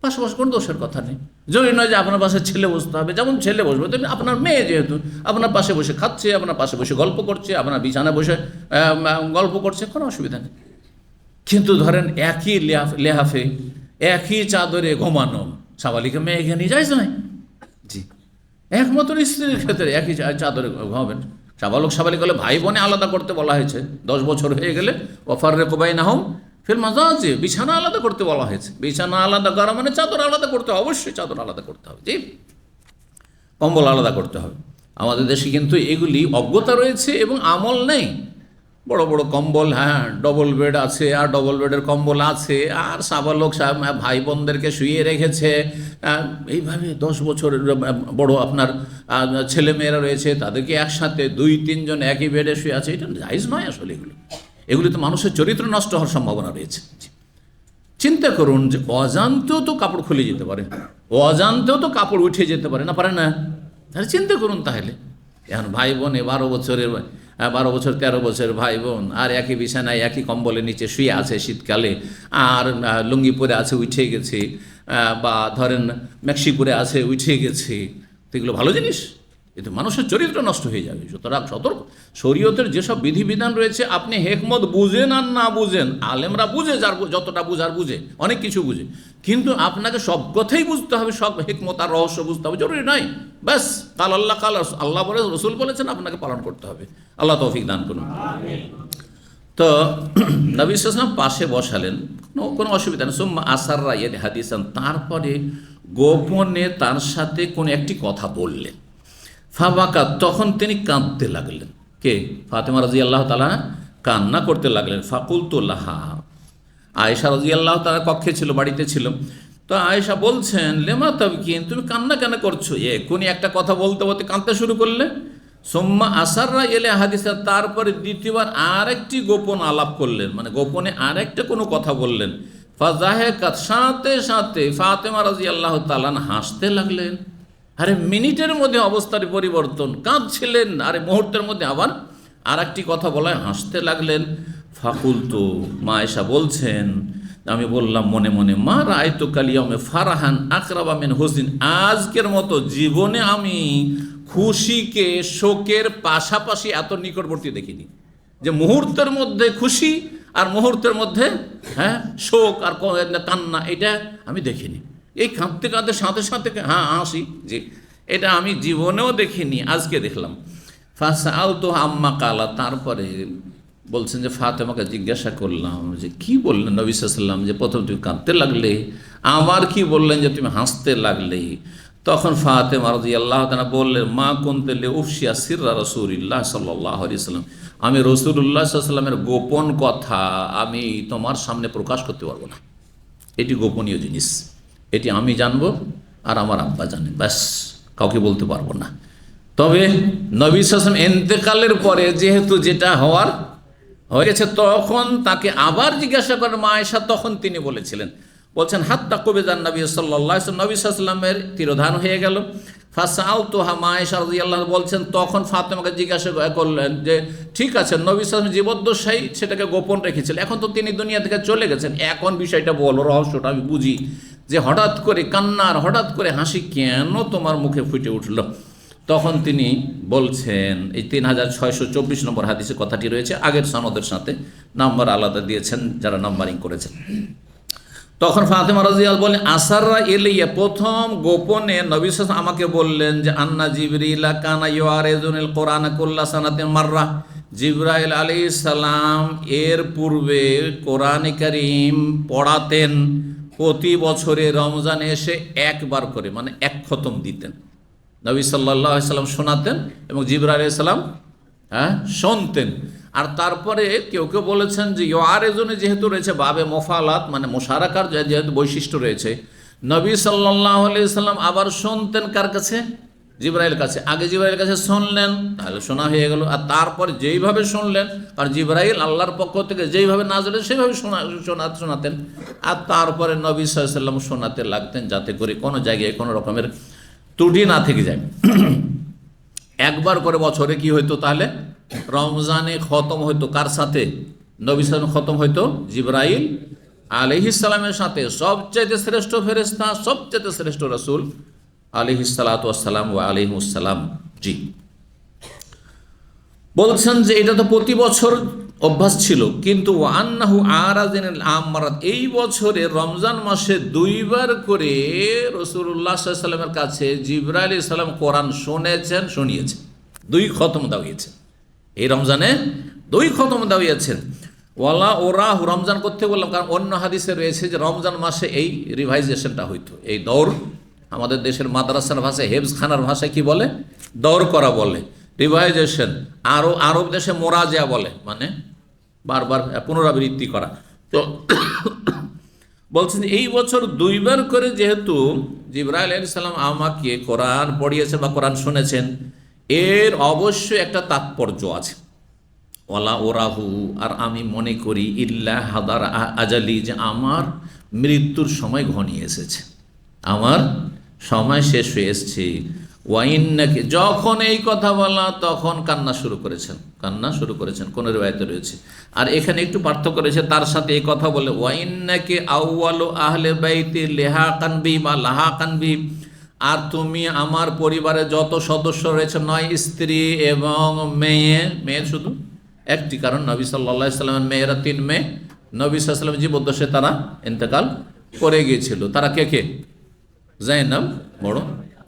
পাশে বসে কোনো দোষের কথা নেই। জরুরি নয় যে আপনার পাশে ছেলে বসতে হবে। যেমন ছেলে বসবে, তেমনি আপনার মেয়ে যেহেতু আপনার পাশে বসে খাচ্ছে, আপনার পাশে বসে গল্প করছে, আপনার বিছানায় বসে গল্প করছে, কোনো অসুবিধা নেই। কিন্তু ধরেন একই লেহাফে, একই চাদরে ঘুমানো, সাবালিকা মেয়ে এখানে যাইজ নয়, জি। একমাত্র স্ত্রীর ক্ষেত্রে একই চাদরে ঘুমাবেন। সাবালিক হলে ভাই বোনে আলাদা করতে বলা হয়েছে। 10 বছর হয়ে গেলে ওয়াফাররিকু বাইনাহুম ফিল মাজাজি, বিছানা আলাদা করতে বলা হয়েছে। বিছানা আলাদা করা মানে চাদর আলাদা করতে হবে, অবশ্যই চাদর আলাদা করতে হবে, জি। কম্বল আলাদা করতে হবে। আমাদের দেশে কিন্তু এগুলি অজ্ঞতা রয়েছে এবং আমল নেই। বড় বড় কম্বল, হ্যাঁ, ডবল বেড আছে, আর ডবল বেডের কম্বল আছে, আর সাবালক ভাই বোনদেরকে শুইয়ে রেখেছে। এইভাবে 10 বছরের বড় আপনার ছেলে মেয়েরা রয়েছে, তাদেরকে একসাথে 2-3 জন একই বেডে শুয়ে আছে। এটা জায়েজ নয় আসলে। এগুলি তো মানুষের চরিত্র নষ্ট হওয়ার সম্ভাবনা রয়েছে। চিন্তা করুন যে অজান্তেও তো কাপড় খুলে যেতে পারে, অজান্তেও তো কাপড় উঠে যেতে পারে, না পারে না? তাহলে চিন্তা করুন। তাহলে এখন ভাই বোনে 12 বছরের 12 বছর 13 বছর ভাই বোন, আর একই বিছানায় একই কম্বলের নিচে শুয়ে আছে শীতকালে, আর লুঙ্গি পরে আছে উঠে গেছে, বা ধরেন ম্যাক্সি পরে আছে উঠে গেছে, তো এগুলো ভালো জিনিস? এতে মানুষের চরিত্র নষ্ট হয়ে যাবে। সুতরাং সতর্ক। শরীয়তের যেসব বিধিবিধান রয়েছে, আপনি হেকমত বুঝেন আর না বুঝেন, আলেমরা বুঝে, যার যতটা বুঝার বুঝে, অনেক কিছু বুঝে, কিন্তু আপনাকে সব কথাই বুঝতে হবে, সব হেকমত আর রহস্য বুঝতে হবে জরুরি নয়। ব্যাস কাল আল্লাহ কাল আল্লাহ বলে, রসুল বলেছেন, আপনাকে পালন করতে হবে। আল্লাহ তৌফিক দান করুন। তো নবী সাল্লাল্লাহু আলাইহি ওয়াসাল্লাম পাশে বসালেন, কোনো অসুবিধা নেই। সুম্মা আসাররা হাদিসান, তারপরে গোপনে তার সাথে কোনো একটি কথা বললেন। ফাবাকা, তখন তিনি কাঁদতে লাগলেন। কে? ফাতেমা রাদিয়াল্লাহু তাআলা কান্না করতে লাগলেন। ফাকুলতু লাহা, আয়েশা রাদিয়াল্লাহু তাআলা কক্ষে ছিল, বাড়িতে ছিল। তো আয়েশা বলছেন, লেমা তাবকিন, তুমি কান্না কেন করছো? এখনই একটা কথা বলতে বলতে কাঁদতে শুরু করলে। সুম্মা আসাররা হাদিসা, তারপরে দ্বিতীয়বার আরেকটি গোপন আলাপ করলেন, মানে গোপনে আরেকটা কোনো কথা বললেন। ফাজাহেকাত, সাথে সাথে ফাতেমা রাদিয়াল্লাহু তাআলা হাসতে লাগলেন। আরে মিনিটের মধ্যে অবস্থার পরিবর্তন, কাঁদছিলেন, আরে মুহূর্তের মধ্যে আবার আর একটি কথা বলায় হাসতে লাগলেন। ফাকুলতু, মা আয়েশা বলছেন, আমি বললাম মনে মনে, মা রাআইতু কালিয়ামে ফারাহান আকরাবা মিন হুজনিন, আজকের মতো জীবনে আমি খুশিকে শোকের পাশাপাশি এত নিকটবর্তী দেখিনি। যে মুহূর্তের মধ্যে খুশি আর মুহূর্তের মধ্যে শোক আর কান্না, এটা আমি দেখিনি। এই কাঁদতে কাঁদতে সাথে সাথে হাসি, যে এটা আমি জীবনেও দেখিনি, আজকে দেখলাম। ফাসআলতু আম্মা কালা, তারপরে বলছেন যে ফাতেমাকে জিজ্ঞাসা করলাম যে কি বললেন নবী সাল্লাল্লাহু আলাইহি ওয়াসাল্লাম, যে প্রথম তুমি কাঁদতে লাগলে, আবার কি বললেন যে তুমি হাসতে লাগলে? তখন ফাতেমা রাদিয়াল্লাহু তাআলা বললেন, মা কুনতু লিউফশিয়া সিররা রাসূলিল্লাহ সাল্লাল্লাহু আলাইহি ওয়াসাল্লাম, আমি রাসূলুল্লাহ সাল্লাল্লাহু আলাইহি ওয়াসাল্লামের গোপন কথা আমি তোমার সামনে প্রকাশ করতে পারবো না। এটি গোপনীয় জিনিস, এটি আমি জানবো আর আমার আব্বা জানে, ব্যাস, কাউকে বলতে পারবো না। তবে নবী সাল্লাল্লাহু আলাইহি ওয়াসাল্লাম ইন্তেকালের পরে যেহেতু যেটা হওয়ার হয়ে গেছে, তখন তাকে আবার জিজ্ঞাসা করেন মা আয়েশা, তখন তিনি বলেছিলেন, বলছেন হাত্তা কবিজান নবী সাল্লাল্লাহু আলাইহি ওয়াসাল্লাম, নবী সাল্লাল্লাহু আলাইহি ওয়াসাল্লামের তিরোধান হয়ে গেল। ফাসআলতুহা, মা আয়েশা রাদিয়াল্লাহু বলছেন, তখন ফাতেমাকে জিজ্ঞাসা করলেন যে ঠিক আছে, নবী সাল্লাল্লাহু আলাইহি ওয়াসাল্লাম জীবদ্দশায় সেটাকে গোপন রেখেছিলেন, এখন তো তিনি দুনিয়া থেকে চলে গেছেন, এখন বিষয়টা বলো, রহস্যটা আমি বুঝি, যে হঠাৎ করে কান্নার হঠাৎ করে হাসি কেন তোমার মুখে ফুটে উঠল? তখন তিনি বলছেন, এই 3624 নম্বর হাদিসে কথাটি রয়েছে, আগের সনদের সাথে নাম্বার আলাদা দিয়েছেন যারা নাম্বারিং করেছেন। তখন ফাতেমা রাদিয়াল্লাহু বলেন, আসাররা ইলাইয়া, প্রথম গোপনে নবী সাল্লাল্লাহু আলাইহি ওয়াসাল্লাম আমাকে বললেন যে আন্না জিবরিল কানা ইউআরিজুনিল কোরআন কুল্লা সানাতিন মাররা, জিবরাইল আলাইহিস সালাম এর পূর্বে কোরআনে কারীম পড়াতেন, প্রতি বছরে রমজানে এসে একবার করে, মানে এক খতম দিতেন। নবী সাল্লাল্লাহু আলাইহি ওয়াসাল্লাম শোনাতেন এবং জিবরাইল আলাইহিস সালাম শুনতেন। আর তারপরে কেউ কেউ বলেছেন যে ইউআরিজুনে যেহেতু রয়েছে বাবে মোফালাত, মানে মোশারাকার যেহেতু বৈশিষ্ট্য রয়েছে, নবী সাল্লাল্লাহু আলাইহি ওয়াসাল্লাম আবার শুনতেন কার কাছে? জিবরাইল কাছে। আগে জিবরাইল কাছে শুনলেন, তাহলে শোনা হয়ে গেল, আর তারপরে যেইভাবে শুনলেন, আর জিবরাইল আল্লাহর পক্ষ থেকে যেইভাবে নাযিল সেইভাবে শোনাতেন, আর তারপরে নবী সাল্লাল্লাহু আলাইহি ওয়াসাল্লাম শোনাতে লাগতেন, যাতে করে কোনো জায়গায় কোনো রকমের ত্রুটি না থেকে যায়। একবার করে বছরে কি হইতো তাহলে? রমজানে খতম হইতো কার সাথে? নবী সাল্লাল্লাহু আলাইহি ওয়াসাল্লাম খতম হইতো জিবরাইল আলাইহিস সালামের সাথে, সবচেয়ে শ্রেষ্ঠ ফেরেশতা, সবচেয়ে শ্রেষ্ঠ রাসূল আলাইহিস সালাতু ওয়াস সালাম ওয়া আলাইহিমুস সালাম। জি, বলছেন যে এটা তো প্রতি বছর অভ্যাস ছিল, কিন্তু আন্নাহু আরাজিনাল আমারাত, এই বছরে রমজান মাসে দুইবার করে রাসূলুল্লাহ সাল্লাল্লাহু আলাইহি ওয়াসাল্লামের কাছে জিবরাইল আলাইহিস সালাম কোরআন শুনেছেন, শুনিয়েছেন, 2 খতম দাওয়িয়েছেন। এই রমজানে 2 খতম দাওয়িয়েছেন। ওয়ালা ওরা রমজান করতে বললাম কারণ অন্য হাদিসে রয়েছে যে রমজান মাসে এই রিভাইজেশনটা হইতো, এই দৌড়, আমাদের দেশের মাদ্রাসার ভাষায় হেফজখানার ভাষায় কি বলে? দৌড় করা বলে, রিভাইজেশন। আরব দেশে মোরাজা বলে, মানে বারবার পুনরাবৃত্তি করা। তো বলছেন এই বছর 2 বার করে যেহেতু জিবরাইল আলাইহিস সালাম আমাকে কোরআন পড়িয়েছেন বা কোরআন শুনেছেন, এর অবশ্যই একটা তাৎপর্য আছে। ওয়ালা ওরাহু, আর আমি মনে করি ইল্লা হাদার আজালি, যে আমার মৃত্যুর সময় ঘনিয়ে এসেছে, আমার সময় শেষ হয়ে এসেছে। ওয়াইন্নাকে, যখন এই কথা বলা তখন কান্না শুরু করেছেন কোন রিওয়ায়াতে রয়েছে। আর এখানে একটু পার্থক্য রয়েছে, তার সাথে এই কথা বলে ওয়াইন্নাকে আউয়ালু আহলে বাইতি লিহাকান বি বা লাহাকান বি, আর তুমি আমার পরিবারে যত সদস্য রয়েছে, 9 স্ত্রী এবং মেয়ে শুধু একটি, কারণ নবী সাল্লাল্লাহু আলাইহি সাল্লামের মেয়েরা 3 মেয়ে নবী সাল্লাল্লাহু আলাইহি সাল্লামের জীবদ্দশায় তারা ইন্তেকাল করে গিয়েছিল। তারা কে? জাইনাব বড়,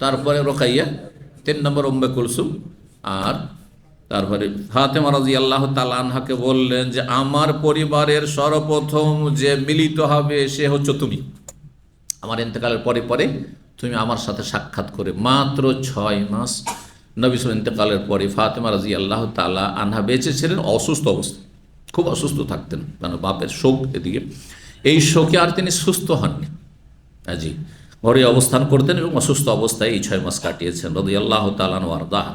তারপরে রোকাইয়া, 3 নম্বর উম্মে কুলসুম, আর তারপরে ফাতেমা রাদিয়াল্লাহু তাআলা আনহাকে বললেন যে আমার পরিবারের সর্বপ্রথম যে মিলিত হবে সে হচ্ছে তুমি। আমার ইন্তেকালের পরে তুমি আমার সাথে সাক্ষাৎ করে। মাত্র 6 মাস নবী সাল্লাল্লাহু ইন্তেকালের পরে ফাতেমা রাদিয়াল্লাহু তাআলা আনহা বেঁচে ছিলেন অসুস্থ অবস্থায়, খুব অসুস্থ থাকতেন, কারণ বাপের শোক এদিকে, এই শোকে আর তিনি সুস্থ হননি। জি, ঘরে অবস্থান করতেন এবং অসুস্থ অবস্থায় এই 6 মাস কাটিয়েছেন রাদিয়াল্লাহু তাআলা আনহু আরদাহা।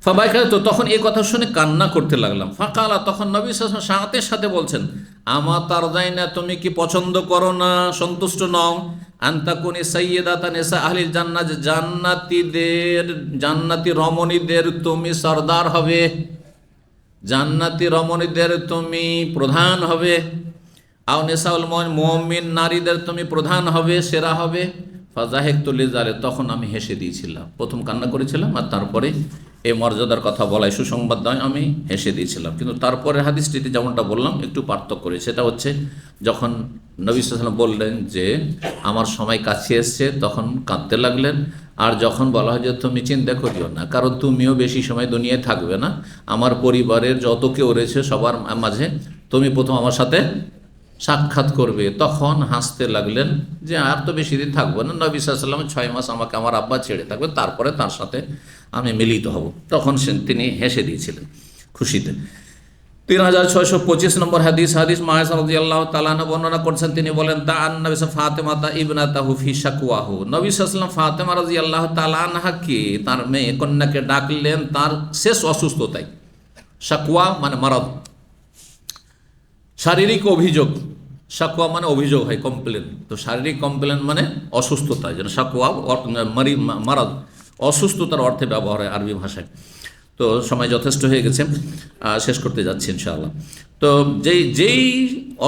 ফাবাইকা, তো তখন এই কথা শুনে কান্না করতে লাগলাম। ফাকালা, তখন নবী সাল্লাল্লাহু আলাইহি ওয়াসাল্লাম সাথে বলছেন, আমা তারদাইনা, তুমি কি পছন্দ করো না, সন্তুষ্ট নও, আনতাকুনি সাইয়্যিদাতা নিসা আহলিল জান্নাহ, জান্নাতি রমণীদের তুমি সরদার হবে, জান্নাতি রমণীদের তুমি প্রধান হবে, আও নিসাউল মুমিন, নারীদের তুমি প্রধান হবে, সেরা হবে। ফাজাহিকতু লিযালিক, তখন আমি হেসে দিয়েছিলাম। প্রথম কান্না করেছিলাম আর তারপরে এই মর্যাদার কথা বলায়, সুসংবাদ দেয়, আমি হেসে দিয়েছিলাম। কিন্তু তারপরে হাদিসটিতে যেমনটা বললাম একটু পার্থক্য রয়েছে। সেটা হচ্ছে যখন নবী সাল্লাল্লাহু আলাইহি ওয়াসাল্লাম বললেন যে আমার সময় কাছে এসছে, তখন কাঁদতে লাগলেন। আর যখন বলা হয় যে তুমি চিন্তা করিও না, কারণ তুমিও বেশি সময় দুনিয়ায় থাকবে না, আমার পরিবারের যত কেউ রয়েছে সবার মাঝে তুমি প্রথম আমার সাথে সাক্ষাৎ করবে, তখন হাসতে লাগলেন যে আর তো বেশি দিন থাকবো না, নবী সাল্লাল্লাহু আলাইহি ওয়াসাল্লাম 6 মাস আমাকে আমার আব্বা ছেড়ে থাকবে, তারপরে তার সাথে আমি মিলিত হব। তখন তিনি হেসে দিয়েছিলেন খুশিতে। 3625 নম্বর হাদিস মায়েশা রাদিয়াল্লাহু তাআলা আনহা বর্ণনা করছেন, তিনি বলেন তা নবী ফাতেমা ইবনাতাহু ফি শাকওয়াহু, নবী সাল্লাল্লাহু আলাইহি ওয়াসাল্লাম ফাতেমা রাদিয়াল্লাহু তাআলা আনহাকে, তার মেয়ে কন্যাকে ডাকলেন তার শেষ অসুস্থতায়। শাকওয়া মানে মারাদ, শারীরিক অভিযোগ। শাকওয়া মানে অভিযোগ হয়, কমপ্লেন। তো শারীরিক কমপ্লেন মানে অসুস্থতা, যেন শাকওয়া মারাদ, অসুস্থতার অর্থে ব্যবহার হয় আরবি ভাষায়। তো সময় যথেষ্ট হয়ে গেছে, শেষ করতে যাচ্ছি ইনশাআল্লাহ। তো যেই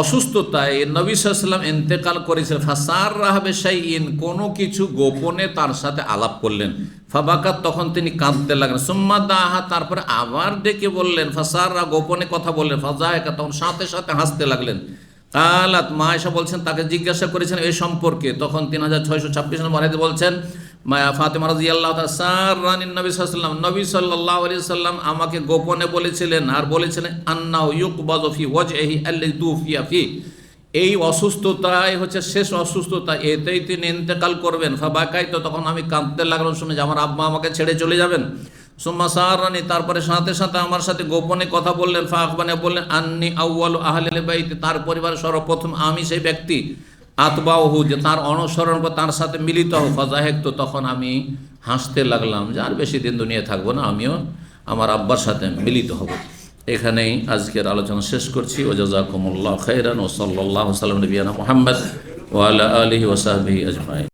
অসুস্থতায় নবী সাল্লাল্লাহু আলাইহি ওয়াসাল্লাম ইন্তেকাল করেছিলেন, ফাসাররাহা বিশাইইন, কোনো কিছু গোপনে তার সাথে আলাপ করলেন। ফাবাকাত, তখন তিনি কাঁদতে লাগলেন। সুম্মা দাহা, তারপরে আবার ডেকে বললেন। ফাসাররা, গোপনে কথা বললেন। ফাজাহিকা, তখন সাথে সাথে হাসতে লাগলেন। কালাত, মা আয়েশা বলছেন তাকে জিজ্ঞাসা করেছেন এই সম্পর্কে, তখন 3626 নম্বর হাদিসে বলছেন ফাতেমা রাদিয়াল্লাহু তাআলা সাররানিন নবী সাল্লাল্লাহু আলাইহি ওয়াসাল্লাম, নবী সাল্লাল্লাহু আলাইহি ওয়াসাল্লাম আমাকে গোপনে বলেছিলেন আর বলেছিলেন আন্নাহু ইউকবাযু ফি ওয়াজহিহি আল্লাযী তুফিয়া ফি, এই অসুস্থতাই হচ্ছে শেষ অসুস্থতা, এতেই তিনি ইন্তেকাল করবেন। ফাবাকাইতু, তখন আমি কাঁদতে লাগলাম শুনে যে আমার আব্বা আমাকে ছেড়ে চলে যাবেন। সুম্মা সাররানি, তারপরে সাথে সাথে আমার সাথে গোপনে কথা বললেন। ফাআখবানি, বললেন আন্নি আউয়ালু আহলিল বাইত, তার পরিবারের সর্বপ্রথম আমি সেই ব্যক্তি, আতবাউহু, যে তার অনুসরণ করে তার সাথে মিলিত হও। ফাজাহিকতু, তখন আমি হাসতে লাগলাম যে আর বেশি দিন দুনিয়া থাকবো না, আমিও আমার আব্বার সাথে মিলিত হব। এখানেই আজকের আলোচনা শেষ করছি। ওয়া জাযাকুমুল্লাহু খাইরান ওয়া সাল্লাল্লাহু আলা নবিয়িনা মুহাম্মদ ওয়া আলা আলিহি ওয়া সাহবিহি আজমাইন।